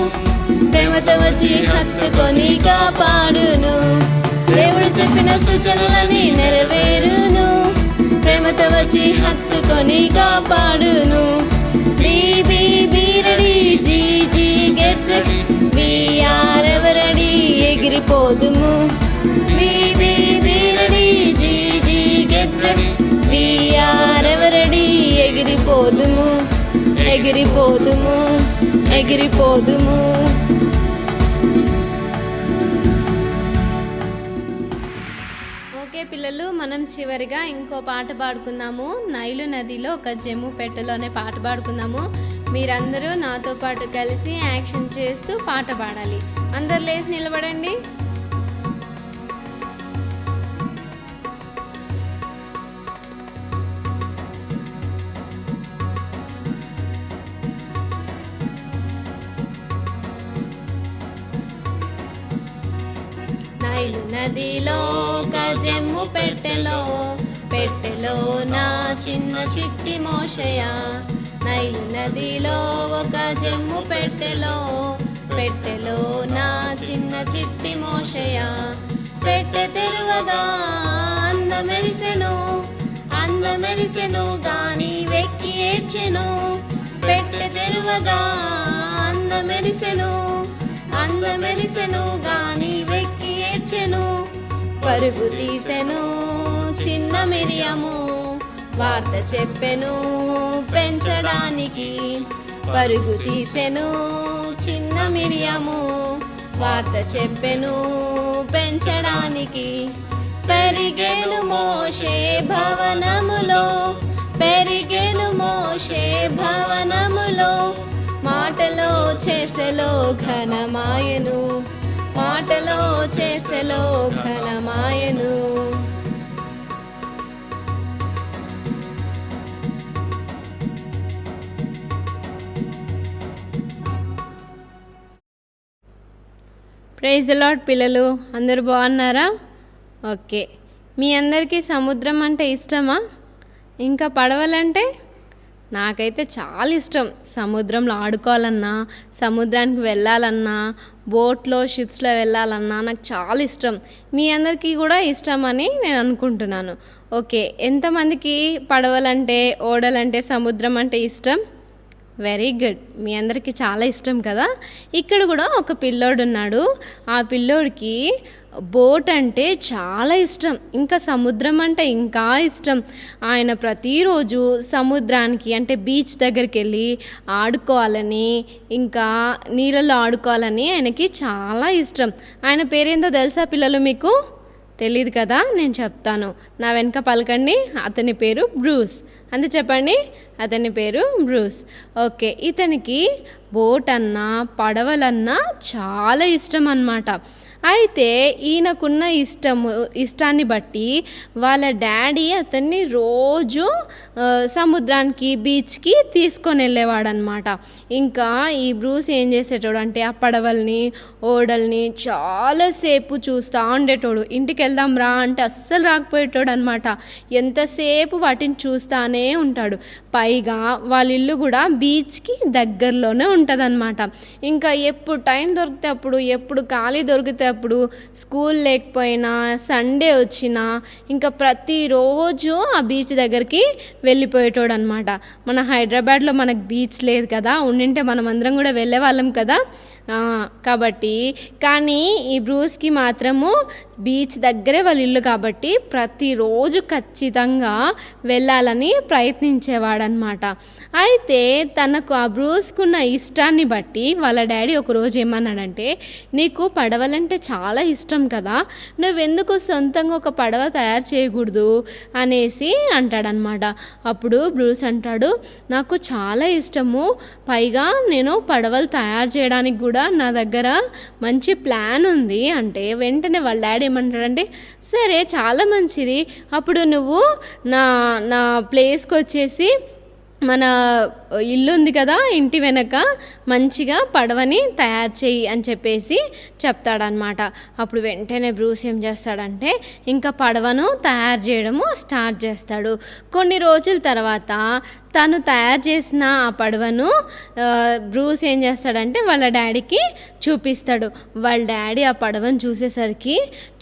ప్రేమతో వచ్చి హత్తుకొని కాపాడును దేవుడు చెప్పిన సూచనలని నెరవేరును ప్రేమతో వచ్చి హత్తుకొని కాపాడును బీ రెడీ జీ get ready we're ever ready ఎగిరిపోదుము బీ రెడీ జీ get ready we're ever ready ఎగిరిపోదుము ఎగిరిపోదుము ఎగిరిపోదుము ఓకే పిల్లలు, మనం చివరిగా ఇంకో పాట పాడుకుందాము. నైలు నదిలో ఒక జమ్ము పెట్టెలో అనే పాట పాడుకుందాము. మీరందరూ నాతో పాటు కలిసి యాక్షన్ చేస్తూ పాట పాడాలి. అందరు లేచి నిలబడండి. నైలు నదిలో ఒక జమ్ము పెట్టెలో నా చిన్న చిట్టి మోషయ. నైలు నదిలో ఒక జమ్ము పెట్టెలో నా చిన్న చిట్టి మోషయ. పెట్టె తెరువగా అందమెరిసెను గాని వెక్కి ఏడ్చెను. పెట్టె తెరువగా అందమెరిసెను గాని వెక్కి ఏడ్చెను. పరుగు తీసెను చిన్న మిరియము, వార్త చెప్పెను పెంచడానికి. పరుగు తీసెను చిన్న మిరియము, వార్త చెప్పెను పెంచడానికి. పెరిగేను మోషే భవనములో మాటలో చేసెలో ఘనమాయను. ప్రైజ్ ది లార్డ్ పిల్లలు, అందరూ బాగున్నారా? ఓకే, మీ అందరికీ సముద్రం అంటే ఇష్టమా? ఇంకా పడవలంటే? నాకైతే చాలా ఇష్టం. సముద్రంలో ఆడుకోవాలన్నా, సముద్రానికి వెళ్ళాలన్నా, బోట్లో షిప్స్లో వెళ్ళాలన్నా నాకు చాలా ఇష్టం. మీ అందరికీ కూడా ఇష్టమని నేను అనుకుంటున్నాను. ఓకే, ఎంతమందికి పడవలంటే, ఓడలంటే, సముద్రం అంటే ఇష్టం? వెరీ గుడ్, మీ అందరికీ చాలా ఇష్టం కదా. ఇక్కడ కూడా ఒక పిల్లోడు ఉన్నాడు. ఆ పిల్లోడికి బోట్ అంటే చాలా ఇష్టం, ఇంకా సముద్రం అంటే ఇంకా ఇష్టం. ఆయన ప్రతిరోజు సముద్రానికి అంటే బీచ్ దగ్గరికి వెళ్ళి ఆడుకోవాలని, ఇంకా నీళ్ళలో ఆడుకోవాలని ఆయనకి చాలా ఇష్టం. ఆయన పేరేందో తెలుసా పిల్లలు మీకు? తెలియదు కదా, నేను చెప్తాను. నా వెనక పలకండి. అతని పేరు బ్రూస్. అంతే చెప్పండి, అతని పేరు బ్రూస్. ఓకే, ఇతనికి బోట్ అన్నా పడవలన్నా చాలా ఇష్టం అన్నమాట. అయితే ఈయనకున్న ఇష్టాన్ని బట్టి వాళ్ళ డాడీ అతన్ని రోజు సముద్రానికి బీచ్కి తీసుకొని వెళ్ళేవాడనమాట. ఇంకా ఈ బ్రూస్ ఏం చేసేటోడు అంటే ఆ పడవల్ని ఓడల్ని చాలాసేపు చూస్తూ ఉండేటోడు. ఇంటికి వెళ్దాం రా అంటే అస్సలు రాకపోయేటోడు అనమాట. ఎంతసేపు వాటిని చూస్తానే ఉంటాడు. పైగా వాళ్ళ ఇల్లు కూడా బీచ్కి దగ్గరలోనే ఉంటుంది అనమాట. ఇంకా ఎప్పుడు టైం దొరికితే అప్పుడు, ఎప్పుడు ఖాళీ దొరికితే అప్పుడు, స్కూల్ లేకపోయినా సండే వచ్చినా ఇంకా ప్రతిరోజు ఆ బీచ్ దగ్గరికి వెళ్ళిపోయేటోడు అనమాట. మన హైదరాబాద్లో మనకు బీచ్ లేదు కదా, ఉండింటే మనం అందరం కూడా వెళ్ళే వాళ్ళం కదా. కాబట్టి కానీ ఈ బ్రూస్కి మాత్రము బీచ్ దగ్గరే వాళ్ళ ఇల్లు కాబట్టి ప్రతిరోజు ఖచ్చితంగా వెళ్ళాలని ప్రయత్నించేవాడనమాట. అయితే తనకు ఆ బ్రూస్కున్న ఇష్టాన్ని బట్టి వాళ్ళ డాడీ ఒకరోజు ఏమన్నాడంటే, నీకు పడవలంటే చాలా ఇష్టం కదా, నువ్వెందుకు సొంతంగా ఒక పడవ తయారు చేయకూడదు అనేసి అంటాడనమాట. అప్పుడు బ్రూస్ అంటాడు, నాకు చాలా ఇష్టము, పైగా నేను పడవలు తయారు చేయడానికి కూడా నా దగ్గర మంచి ప్లాన్ ఉంది అంటే వెంటనే వాళ్ళ డాడీ ఏమంటాడంటే, సరే చాలా మంచిది, అప్పుడు నువ్వు నా నా ప్లేస్కి వచ్చేసి మన ఇల్లు ఉంది కదా, ఇంటి వెనక మంచిగా పడవని తయారు చేయి అని చెప్పేసి చెప్తాడనమాట. అప్పుడు వెంటనే బ్రూస్ ఏం చేస్తాడంటే ఇంకా పడవను తయారు చేయడము స్టార్ట్ చేస్తాడు. కొన్ని రోజుల తర్వాత తను తయారు చేసిన ఆ పడవను బ్రూస్ ఏం చేస్తాడంటే వాళ్ళ డాడీకి చూపిస్తాడు. వాళ్ళ డాడీ ఆ పడవను చూసేసరికి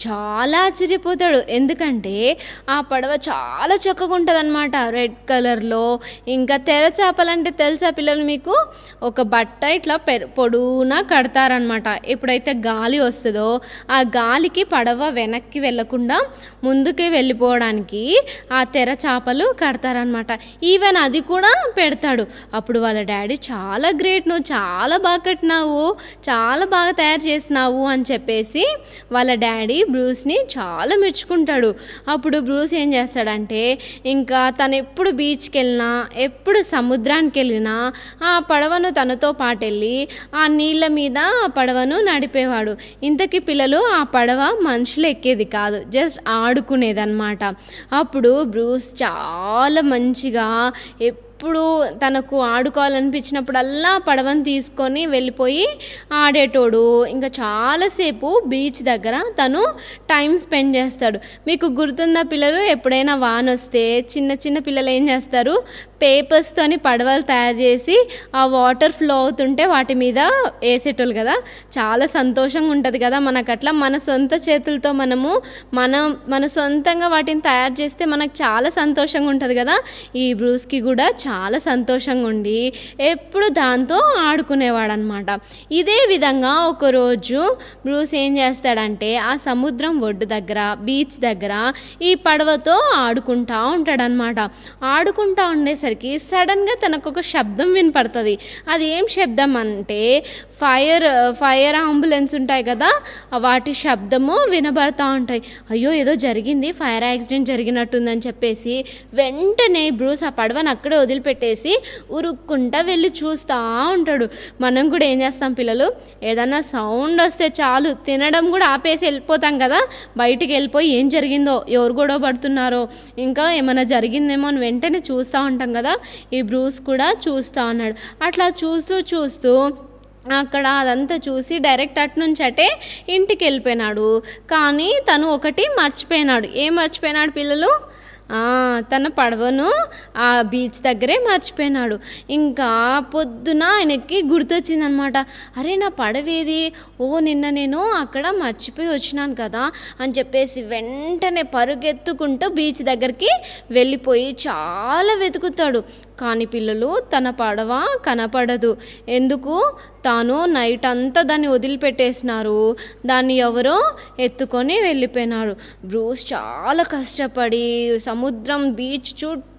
చాలా ఆశ్చర్యపోతాడు. ఎందుకంటే ఆ పడవ చాలా చక్కగా ఉంటుంది అనమాట, రెడ్ కలర్లో. ఇంకా తెర చేపలంటే తెలుసా పిల్లలు మీకు, ఒక బట్ట ఇట్లా పొడవునా కడతారనమాట. ఎప్పుడైతే గాలి వస్తుందో ఆ గాలికి పడవ వెనక్కి వెళ్ళకుండా ముందుకే వెళ్ళిపోవడానికి ఆ తెర చేపలు కడతారనమాట. ఈవెన్ అది కూడా పెడతాడు. అప్పుడు వాళ్ళ డాడీ చాలా గ్రేట్, నువ్వు చాలా బాగా కట్టినావు, చాలా బాగా తయారు చేసినావు అని చెప్పేసి వాళ్ళ డాడీ బ్రూస్ని చాలా మెచ్చుకుంటాడు. అప్పుడు బ్రూస్ ఏం చేస్తాడంటే ఇంకా తను ఎప్పుడు బీచ్కి వెళ్ళినా, ఎప్పుడు సముద్రానికి వెళ్ళినా ఆ పడవను తనతో పాటు వెళ్ళి ఆ నీళ్ళ మీద ఆ పడవను నడిపేవాడు. ఇంతకీ పిల్లలు ఆ పడవ మనుషులు ఎక్కేది కాదు, జస్ట్ ఆడుకునేదన్నమాట. అప్పుడు బ్రూస్ చాలా మంచిగా ఎప్పుడు తనకు ఆడుకోవాలనిపించినప్పుడల్లా పడవను తీసుకొని వెళ్ళిపోయి ఆడేటోడు. ఇంకా చాలాసేపు బీచ్ దగ్గర తను టైం స్పెండ్ చేస్తాడు. మీకు గుర్తుందా పిల్లలు, ఎప్పుడైనా వాన వస్తే చిన్న చిన్న పిల్లలు ఏం చేస్తారు, పేపర్స్తోని పడవలు తయారు చేసి ఆ వాటర్ ఫ్లో అవుతుంటే వాటి మీద వేసేటోళ్ళు కదా. చాలా సంతోషంగా ఉంటుంది కదా మనకు. అట్లా మన సొంత చేతులతో మన సొంతంగా వాటిని తయారు చేస్తే మనకు చాలా సంతోషంగా ఉంటుంది కదా. ఈ బ్రూస్కి కూడా చాలా సంతోషంగా ఉండి ఎప్పుడు దాంతో ఆడుకునేవాడు అనమాట. ఇదే విధంగా ఒకరోజు బ్రూస్ ఏం చేస్తాడంటే ఆ సముద్రం ఒడ్డు దగ్గర, బీచ్ దగ్గర ఈ పడవతో ఆడుకుంటా ఉంటాడనమాట. ఆడుకుంటా ఉండేసరికి సడన్గా తనకు ఒక శబ్దం వినపడుతుంది. అది ఏం శబ్దం అంటే ఫైర్ అంబులెన్స్ ఉంటాయి కదా, వాటి శబ్దము వినబడతా ఉంటాయి. అయ్యో ఏదో జరిగింది, ఫైర్ యాక్సిడెంట్ జరిగినట్టుందని చెప్పేసి వెంటనే బ్రూస్ ఆ పడవను అక్కడే వదిలిపెట్టేసి ఉరుక్కుంటా వెళ్ళి చూస్తూ ఉంటాడు. మనం కూడా ఏం చేస్తాం పిల్లలు, ఏదన్నా సౌండ్ వస్తే చాలు తినడం కూడా ఆపేసి వెళ్ళిపోతాం కదా. బయటికి వెళ్ళిపోయి ఏం జరిగిందో, ఎవరు గొడవ పడుతున్నారో, ఇంకా ఏమైనా జరిగిందేమో అని వెంటనే చూస్తూ ఉంటాం కదా. ఈ బ్రూస్ కూడా చూస్తూ ఉన్నాడు. అట్లా చూస్తూ అక్కడ అదంతా చూసి డైరెక్ట్ అటు నుంచి అటే ఇంటికి వెళ్ళిపోయినాడు. కానీ తను ఒకటి మర్చిపోయినాడు. ఏం మర్చిపోయినాడు పిల్లలు, తన పడవను ఆ బీచ్ దగ్గరే మర్చిపోయినాడు. ఇంకా పొద్దున ఆయనకి గుర్తొచ్చిందనమాట, అరే నా పడవేది, నిన్న నేను అక్కడ మర్చిపోయి వచ్చినాను కదా అని చెప్పేసి వెంటనే పరుగెత్తుకుంటూ బీచ్ దగ్గరికి వెళ్ళిపోయి చాలా వెతుకుతాడు. కానీ పిల్లలు తన పడవ కనపడదు. ఎందుకు, తాను నైట్ అంతా దాన్ని వదిలిపెట్టేసినారు, దాన్ని ఎవరో ఎత్తుకొని వెళ్ళిపోయినారు. బ్రూస్ చాలా కష్టపడి సముద్రం బీచ్ చుట్టూ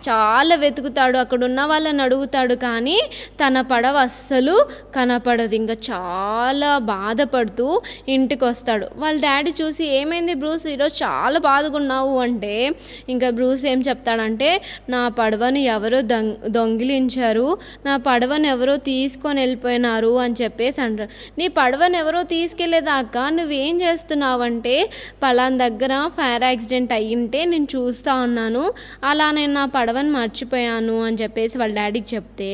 చాలా వెతుకుతాడు, అక్కడ ఉన్న వాళ్ళని అడుగుతాడు, కానీ తన పడవ అస్సలు కనపడదు. ఇంకా చాలా బాధపడుతూ ఇంటికి వస్తాడు. వాళ్ళ డాడీ చూసి ఏమైంది బ్రూస్, ఈరోజు చాలా బాధగా ఉన్నావు అంటే ఇంకా బ్రూస్ ఏం చెప్తాడంటే, నా పడవను ఎవరో దొంగిలించారు, నా పడవను ఎవరో తీసుకొని వెళ్ళిపోయినారు అని చెప్పేసి అంటారు. నీ పడవను ఎవరో తీసుకెళ్లేదాకా నువ్వేం చేస్తున్నావు అంటే, పలానా దగ్గర ఫైర్ యాక్సిడెంట్ అయ్యింటే నేను చూస్తూ ఉన్నాను, అలా నేను నా పడవని మర్చిపోయాను అని చెప్పేసి వాళ్ళ డాడీకి చెప్తే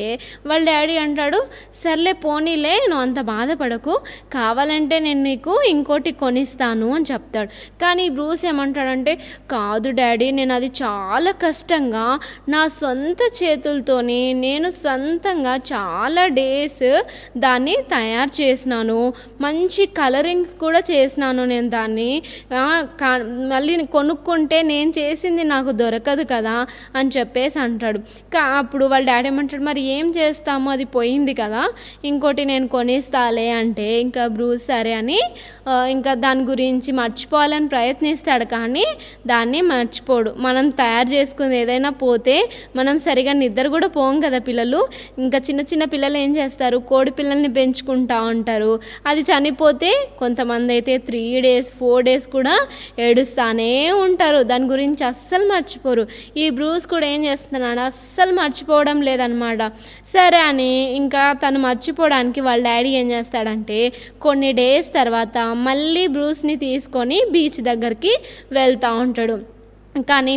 వాళ్ళ డాడీ అంటాడు, సర్లే పోనీలే, నువ్వు అంత బాధపడకు, కావాలంటే నేను నీకు ఇంకోటి కొనిస్తాను అని చెప్తాడు. కానీ బ్రూస్ ఏమంటాడంటే, కాదు డాడీ, నేను అది చాలా కష్టంగా నా సొంత చేతులతోనే నేను సొంతంగా చాలా డేస్ దాన్ని తయారు చేసినాను, మంచి కలరింగ్స్ కూడా చేసినాను నేను దాన్ని, మళ్ళీ కొనుక్కుంటే నేను చేసింది నాకు దొరకదు కదా, అని చెప్పేసి అంటాడు. అప్పుడు వాళ్ళ డాడీ ఏమంటాడు, మరి ఏం చేస్తాము, అది పోయింది కదా, ఇంకోటి నేను కొనిస్తాలే అంటే ఇంకా బ్రూస్ సరే అని ఇంకా దాని గురించి మర్చిపోవాలని ప్రయత్నిస్తాడు, కానీ దాన్ని మర్చిపోడు. మనం తయారు చేసుకుని ఏదైనా పోతే మనం సరిగా నిద్ర కూడా పోం కదా పిల్లలు. ఇంకా చిన్న చిన్న పిల్లలు ఏం చేస్తారు, కోడి పిల్లల్ని పెంచుకుంటా ఉంటారు. అది చనిపోతే కొంతమంది అయితే 3 days 4 days కూడా ఏడుస్తానే ఉంటారు, దాని గురించి అస్సలు మర్చిపోరు. ఈ బ్రూస్ కూడా ఏం చేస్తున్నాడు, అస్సలు మర్చిపోవడం లేదనమాట. సరే అని ఇంకా తను మర్చిపోవడానికి వాళ్ళ డాడీ ఏం చేస్తాడంటే కొన్ని డేస్ తర్వాత మళ్ళీ బ్రూస్ని తీసుకొని బీచ్ దగ్గరికి వెళ్తూ ఉంటాడు. కానీ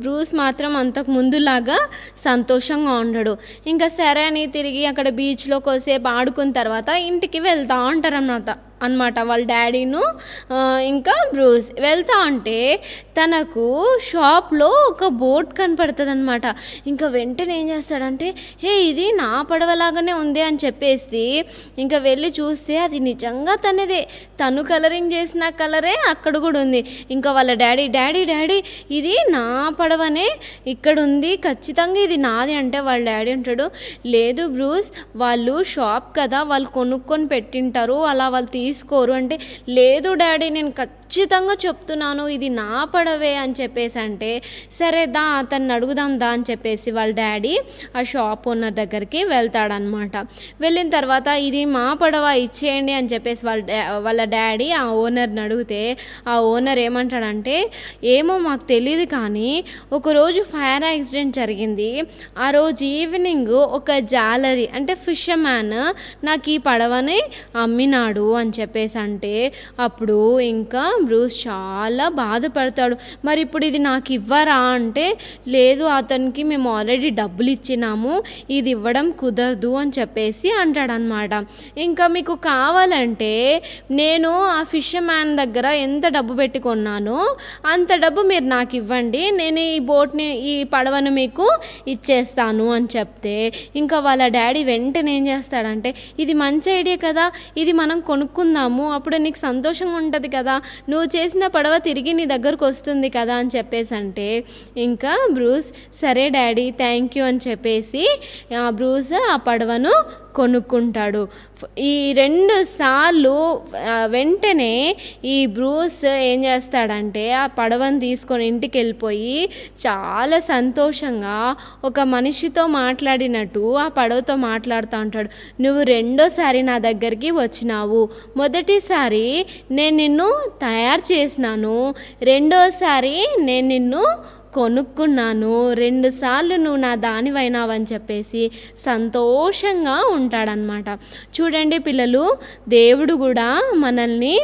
బ్రూస్ మాత్రం అంతకు ముందులాగా సంతోషంగా ఉండడు. ఇంకా సరే అని తిరిగి అక్కడ బీచ్లో కొద్దిసేపు ఆడుకున్న తర్వాత ఇంటికి వెళ్తూ ఉంటారు అన్నమాట వాళ్ళ డాడీను ఇంకా బ్రూస్. వెళ్తా ఉంటే తనకు షాప్లో ఒక బోట్ కనపడుతుంది అనమాట. ఇంకా వెంటనే ఏం చేస్తాడంటే, ఇది నా పడవలాగానే ఉంది అని చెప్పేసి ఇంకా వెళ్ళి చూస్తే అది నిజంగా తనదే, తను కలరింగ్ చేసిన కలరే అక్కడ కూడా ఉంది. ఇంకా వాళ్ళ డాడీ ఇది నా పడవనే ఇక్కడ ఉంది, ఖచ్చితంగా ఇది నాది అంటే వాళ్ళ డాడీ అంటాడు, లేదు బ్రూస్, వాళ్ళు షాప్ కదా, వాళ్ళు కొనుక్కొని పెట్టింటారు, అలా వాళ్ళు తీసుకోరు అంటే, లేదు డాడీ నేను ఖచ్చితంగా చెప్తున్నాను ఇది నా పడవే అని చెప్పేసి అంటే, సరే దా అతన్ని అడుగుదాం దా అని చెప్పేసి వాళ్ళ డాడీ ఆ షాప్ ఓనర్ దగ్గరికి వెళ్తాడనమాట. వెళ్ళిన తర్వాత ఇది మా పడవ ఇచ్చేయండి అని చెప్పేసి వాళ్ళ డాడీ ఆ ఓనర్ని అడిగితే ఆ ఓనర్ ఏమంటాడంటే, ఏమో మాకు తెలియదు కానీ ఒకరోజు ఫైర్ యాక్సిడెంట్ జరిగింది, ఆ రోజు ఈవినింగ్ ఒక జాలరీ అంటే ఫిషర్ మ్యాన్ నాకు ఈ పడవని అమ్మినాడు అని చెప్పేసి అంటే, అప్పుడు ఇంకా బ్రూస్ చాలా బాధపడతాడు. మరి ఇప్పుడు ఇది నాకు ఇవ్వరా అంటే, లేదు అతనికి మేము ఆల్రెడీ డబ్బులు ఇచ్చినాము, ఇది ఇవ్వడం కుదరదు అని చెప్పేసి అంటాడనమాట. ఇంకా మీకు కావాలంటే నేను ఆ ఫిషర్ మ్యాన్ దగ్గర ఎంత డబ్బు పెట్టి కొన్నానో అంత డబ్బు మీరు నాకు ఇవ్వండి, నేను ఈ పడవను మీకు ఇచ్చేస్తాను అని చెప్తే ఇంకా వాళ్ళ డాడీ వెంటనే ఏం చేస్తాడంటే, ఇది మంచి ఐడియా కదా, ఇది మనం కొనుక్కుందాము, అప్పుడు నీకు సంతోషంగా ఉంటుంది కదా, నువ్వు చేసిన పడవ తిరిగి నీ దగ్గరకు వస్తుంది కదా అని చెప్పేసి అంటే, ఇంకా బ్రూస్ సరే డాడీ థ్యాంక్ యూ అని చెప్పేసి ఆ బ్రూస్ ఆ పడవను కొనుక్కుంటాడు. ఈ 2 సార్లు వెంటనే ఈ బ్రూస్ ఏం చేస్తాడంటే ఆ పడవను తీసుకొని ఇంటికి వెళ్ళిపోయి చాలా సంతోషంగా ఒక మనిషితో మాట్లాడినట్టు ఆ పడవతో మాట్లాడుతూ ఉంటాడు. నువ్వు 2వ సారి నా దగ్గరికి వచ్చినావు, మొదటిసారి నేను నిన్ను తయారు చేసినాను, 2వసారి నేను నిన్ను కొనుక్కున్నాను, 2 సార్లు నువ్వు నా దానివైనావని చెప్పేసి సంతోషంగా ఉంటాడనమాట. చూడండి పిల్లలు, దేవుడు కూడా మనల్ని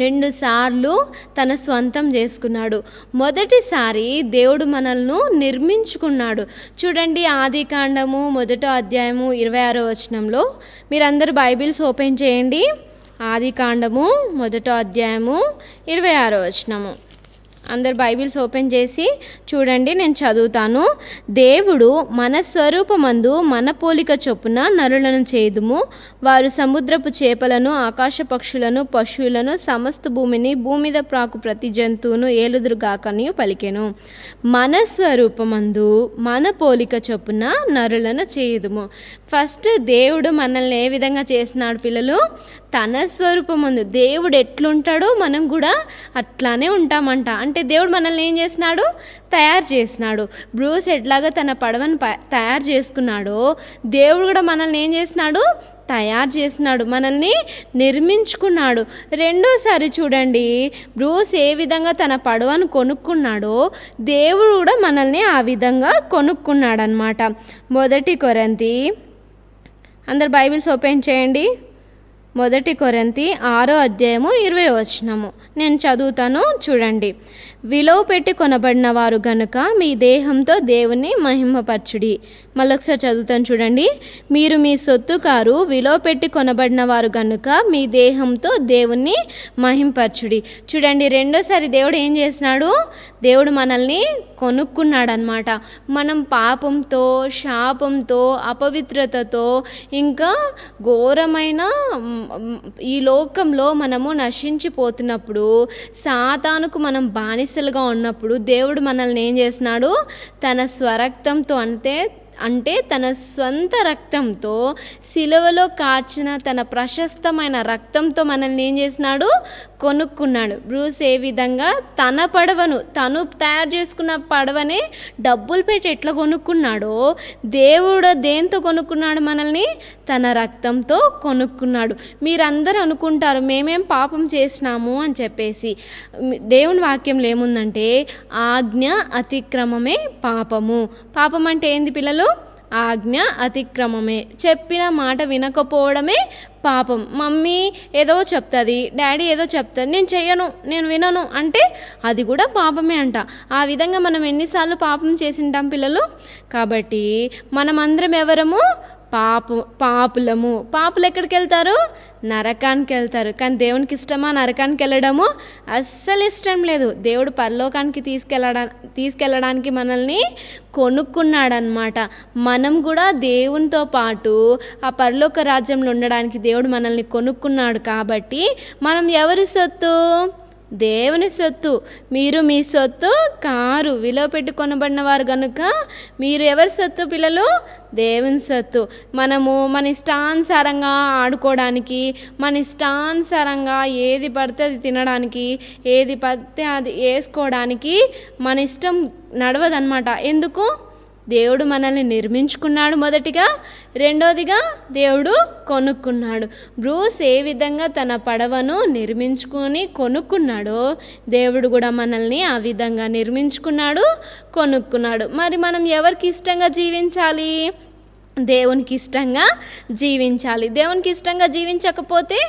2 సార్లు తన స్వంతం చేసుకున్నాడు. మొదటిసారి దేవుడు మనల్ని నిర్మించుకున్నాడు. చూడండి ఆదికాండము 1వ అధ్యాయము 26వ వచనంలో, మీరందరూ బైబిల్స్ ఓపెన్ చేయండి. ఆదికాండము 1వ అధ్యాయము 26వ వచనము. అందరు బైబిల్స్ ఓపెన్ చేసి చూడండి, నేను చదువుతాను. దేవుడు మన స్వరూపమందు మన పోలిక చొప్పున నరులను చేదుము, వారు సముద్రపు చేపలను, ఆకాశ పక్షులను, పశువులను, సమస్త భూమిని, భూమి మీద ప్రాకు ప్రతి జంతువును ఏలుదురుగాకని పలికెను. మన స్వరూపమందు మన పోలిక చొప్పున నరులను చేదుము. ఫస్ట్ దేవుడు మనల్ని ఏ విధంగా చేసినాడు పిల్లలు, తన స్వరూపమందు. దేవుడు ఎట్లుంటాడో మనం కూడా అట్లానే ఉంటామంట. అంటే దేవుడు మనల్ని ఏం చేసినాడు, తయారు చేసినాడు. బ్రూస్ ఎట్లాగా తన పడవను తయారు చేసుకున్నాడో దేవుడు కూడా మనల్ని ఏం చేసినాడు, తయారు చేసినాడు, మనల్ని నిర్మించుకున్నాడు. 2వసారి చూడండి బ్రూస్ ఏ విధంగా తన పడవను కొనుక్కున్నాడో దేవుడు కూడా మనల్ని ఆ విధంగా కొనుక్కున్నాడు అనమాట. 1 కొరింథీ, అందరు బైబిల్స్ ఓపెన్ చేయండి. 1 కొరింథీ 6వ అధ్యాయము 20వ వచనము నేను చదువుతాను చూడండి. విలువ పెట్టి కొనబడిన వారు గనుక మీ దేహంతో దేవుని మహిమపరచుడి. మళ్ళొకసారి చదువుతాను చూడండి. మీరు మీ సొత్తు కారు, విలువ పెట్టి కొనబడిన వారు గనుక మీ దేహంతో దేవుని మహిమపరచుడి. చూడండి 2వసారి దేవుడు ఏం చేసినాడు, దేవుడు మనల్ని కొనుక్కున్నాడు అనమాట. మనం పాపంతో, శాపంతో, అపవిత్రతతో, ఇంకా ఘోరమైన ఈ లోకంలో మనము నశించిపోతున్నప్పుడు, సాతానుకు మనం బానిసలుగా ఉన్నప్పుడు దేవుడు మనల్ని ఏం చేస్తున్నాడు? తన స్వరక్తంతో అంటే తన స్వంత రక్తంతో, సిలువలో కార్చిన తన ప్రశస్తమైన రక్తంతో మనల్ని ఏం చేసినాడు? కొనుక్కున్నాడు. బ్రూస్ ఏ విధంగా తన పడవను, తను తయారు చేసుకున్న పడవనే డబ్బులు పెట్టి ఎట్లా కొనుక్కున్నాడో, దేవుడు దేంతో కొనుక్కున్నాడు మనల్ని? తన రక్తంతో కొనుక్కున్నాడు. మీరందరూ అనుకుంటారు మేమేం పాపం చేసినాము అని చెప్పేసి. దేవుని వాక్యంలో ఏముందంటే ఆజ్ఞ అతిక్రమమే పాపము. పాపం అంటే ఏంది పిల్లలు? ఆజ్ఞ అతిక్రమమే. చెప్పిన మాట వినకపోవడమే పాపం. మమ్మీ ఏదో చెప్తుంది, డాడీ ఏదో చెప్తుంది, నేను చెయ్యను, నేను వినను అంటే అది కూడా పాపమే అంట. ఆ విధంగా మనం ఎన్నిసార్లు పాపం చేసింటాం పిల్లలు? కాబట్టి మనమందరం ఎవరము? పాపులము. పాపులు ఎక్కడికి వెళ్తారు? నరకానికి వెళ్తారు. కానీ దేవునికి ఇష్టమా నరకానికి వెళ్ళడము? అస్సలు ఇష్టం లేదు. దేవుడు పరలోకానికి తీసుకెళ్ళడానికి మనల్ని కొనుక్కున్నాడనమాట. మనం కూడా దేవునితో పాటు ఆ పరలోక రాజ్యంలో ఉండడానికి దేవుడు మనల్ని కొనుక్కున్నాడు. కాబట్టి మనం ఎవరి సొత్తు? దేవుని సొత్తు. మీరు మీ సొత్తు కారు. విలువ పెట్టి కొనబడిన వారు కనుక మీరు ఎవరి సొత్తు పిల్లలు? దేవుని సొత్తు. మనము మన ఇష్టానుసారంగా ఆడుకోవడానికి, మన ఇష్టానుసారంగా ఏది పడితే అది తినడానికి, ఏది పడితే అది వేసుకోవడానికి మన ఇష్టం నడవదన్నమాట. ఎందుకు? దేవుడు మనల్ని నిర్మించుకున్నాడు మొదటిగా, రెండోదిగా దేవుడు కొనుక్కున్నాడు. బ్రూస్ ఏ విధంగా తన పడవను నిర్మించుకొని కొనుక్కున్నాడో, దేవుడు కూడా మనల్ని ఆ విధంగా నిర్మించుకున్నాడు, కొనుక్కున్నాడు. మరి మనం ఎవరికి ఇష్టంగా జీవించాలి? దేవునికి ఇష్టంగా జీవించాలి. దేవునికి ఇష్టంగా జీవించకపోతే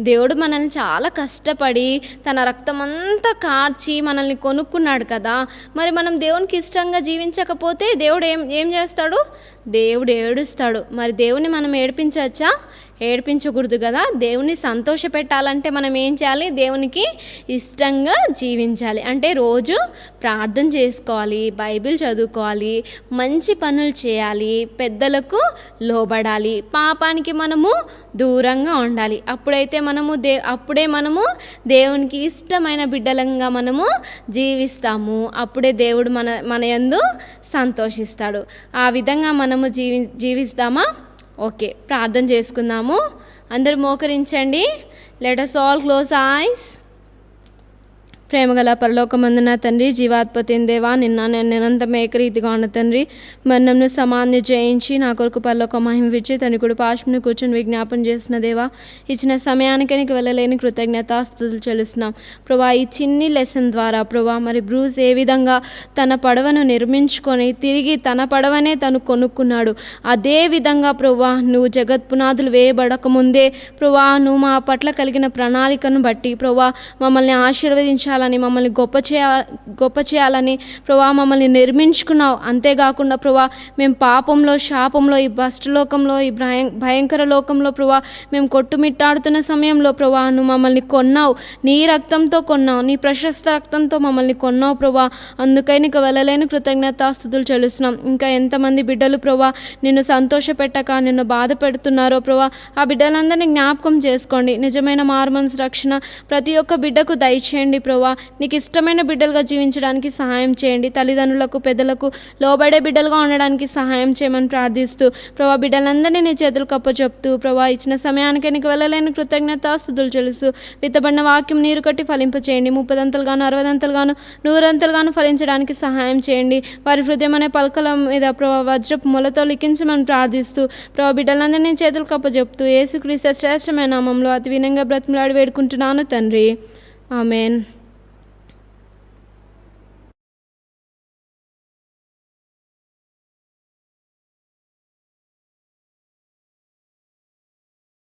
దేవుడు మనల్ని చాలా కష్టపడి తన రక్తం అంతా కార్చి మనల్ని కొనుక్కున్నాడు కదా. మరి మనం దేవునికి ఇష్టంగా జీవించకపోతే దేవుడు ఏం చేస్తాడు? దేవుడు ఏడుస్తాడు. మరి దేవుని మనం ఏడిపించవచ్చా? ఏడిపించకూడదు కదా. దేవుని సంతోష పెట్టాలంటే మనం ఏం చేయాలి? దేవునికి ఇష్టంగా జీవించాలి. అంటే రోజు ప్రార్థన చేసుకోవాలి, బైబిల్ చదువుకోవాలి, మంచి పనులు చేయాలి, పెద్దలకు లోబడాలి, పాపానికి మనము దూరంగా ఉండాలి. అప్పుడే మనము దేవునికి ఇష్టమైన బిడ్డలంగా మనము జీవిస్తాము. అప్పుడే దేవుడు మన యందు సంతోషిస్తాడు. ఆ విధంగా మనము జీవిస్తామా? ఓకే, ప్రార్థన చేసుకుందాము. అందరూ మోకరించండి. Let us all close eyes. ప్రేమగల పరలోకమందున తండ్రి, జీవాత్పతి దేవా, నిన్నంత ఏకరీతిగా ఉన్న తండ్రి, మరణంను సమాన్ని జయించి నా కొరకు పరలోక మహిమ విచ్చి తనకుడు పాశమును కూర్చొని విజ్ఞాపన చేసిన దేవా, ఇచ్చిన సమయానికి నీకు వెళ్ళలేని కృతజ్ఞతాస్తుతులు చెల్లిస్తున్నాం ప్రభా. ఈ చిన్ని లెసన్ ద్వారా ప్రభా మరి బ్రూస్ ఏ విధంగా తన పడవను నిర్మించుకొని తిరిగి తన పడవనే తను కొనుక్కున్నాడు, అదే విధంగా ప్రభా నువ్వు జగత్ పునాదులు వేయబడక ముందే ప్రభా నువ్వు మా పట్ల కలిగిన ప్రణాళికను బట్టి ప్రభా మమ్మల్ని ఆశీర్వదించాలి, మమ్మల్ని గొప్ప చేయాలని ప్రభా మమ్మల్ని నిర్మించుకున్నావు. అంతేకాకుండా ప్రభా మేము పాపంలో, శాపంలో, ఈ భ్రష్టలోకంలో, ఈ భయంకర లోకంలో ప్రభా మేము కొట్టుమిట్టాడుతున్న సమయంలో ప్రభా నువ్వు మమ్మల్ని కొన్నావు, నీ రక్తంతో కొన్నావు, నీ ప్రశస్త రక్తంతో మమ్మల్ని కొన్నావు ప్రభా. అందుకై నీకు వెళ్ళలేని కృతజ్ఞతాస్తుతులు చెల్లిస్తున్నాం. ఇంకా ఎంతమంది బిడ్డలు ప్రభా నిన్ను సంతోష పెట్టక నిన్ను బాధ పెడుతున్నారో ప్రభా, ఆ బిడ్డలందరినీ జ్ఞాపకం చేసుకోండి. నిజమైన మారుమనసు రక్షణ ప్రతి ఒక్క బిడ్డకు దయచేయండి ప్రభా. నీకు ఇష్టమైన బిడ్డలుగా జీవించడానికి సహాయం చేయండి. తల్లిదండ్రులకు, పెద్దలకు లోబడే బిడ్డలుగా ఉండడానికి సహాయం చేయమని ప్రార్థిస్తూ ప్రభా బిడ్డలందరినీ నీ చేతులకు అప్పచెప్తూ ప్రభా ఇచ్చిన సమయానికి నీకు వెళ్ళలేని కృతజ్ఞతాస్తుతులు చెల్లిస్తూ విత్తబడిన వాక్యం నీరు కట్టి ఫలింపచేయండి. 30 60 100 ఫలించడానికి సహాయం చేయండి. వారి హృదయం అనే పలకల మీద ప్రభా వజ్రపు మొలతో లిఖించమని ప్రార్థిస్తూ ప్రభా బిడ్డలందరినీ చేతులకు అప్పచెప్తూ యేసుక్రీస్తు శ్రేష్టమైన నామంలో అతి వినంగా బ్రతిమలాడి వేడుకుంటున్నాను తండ్రి. ఆమెన్.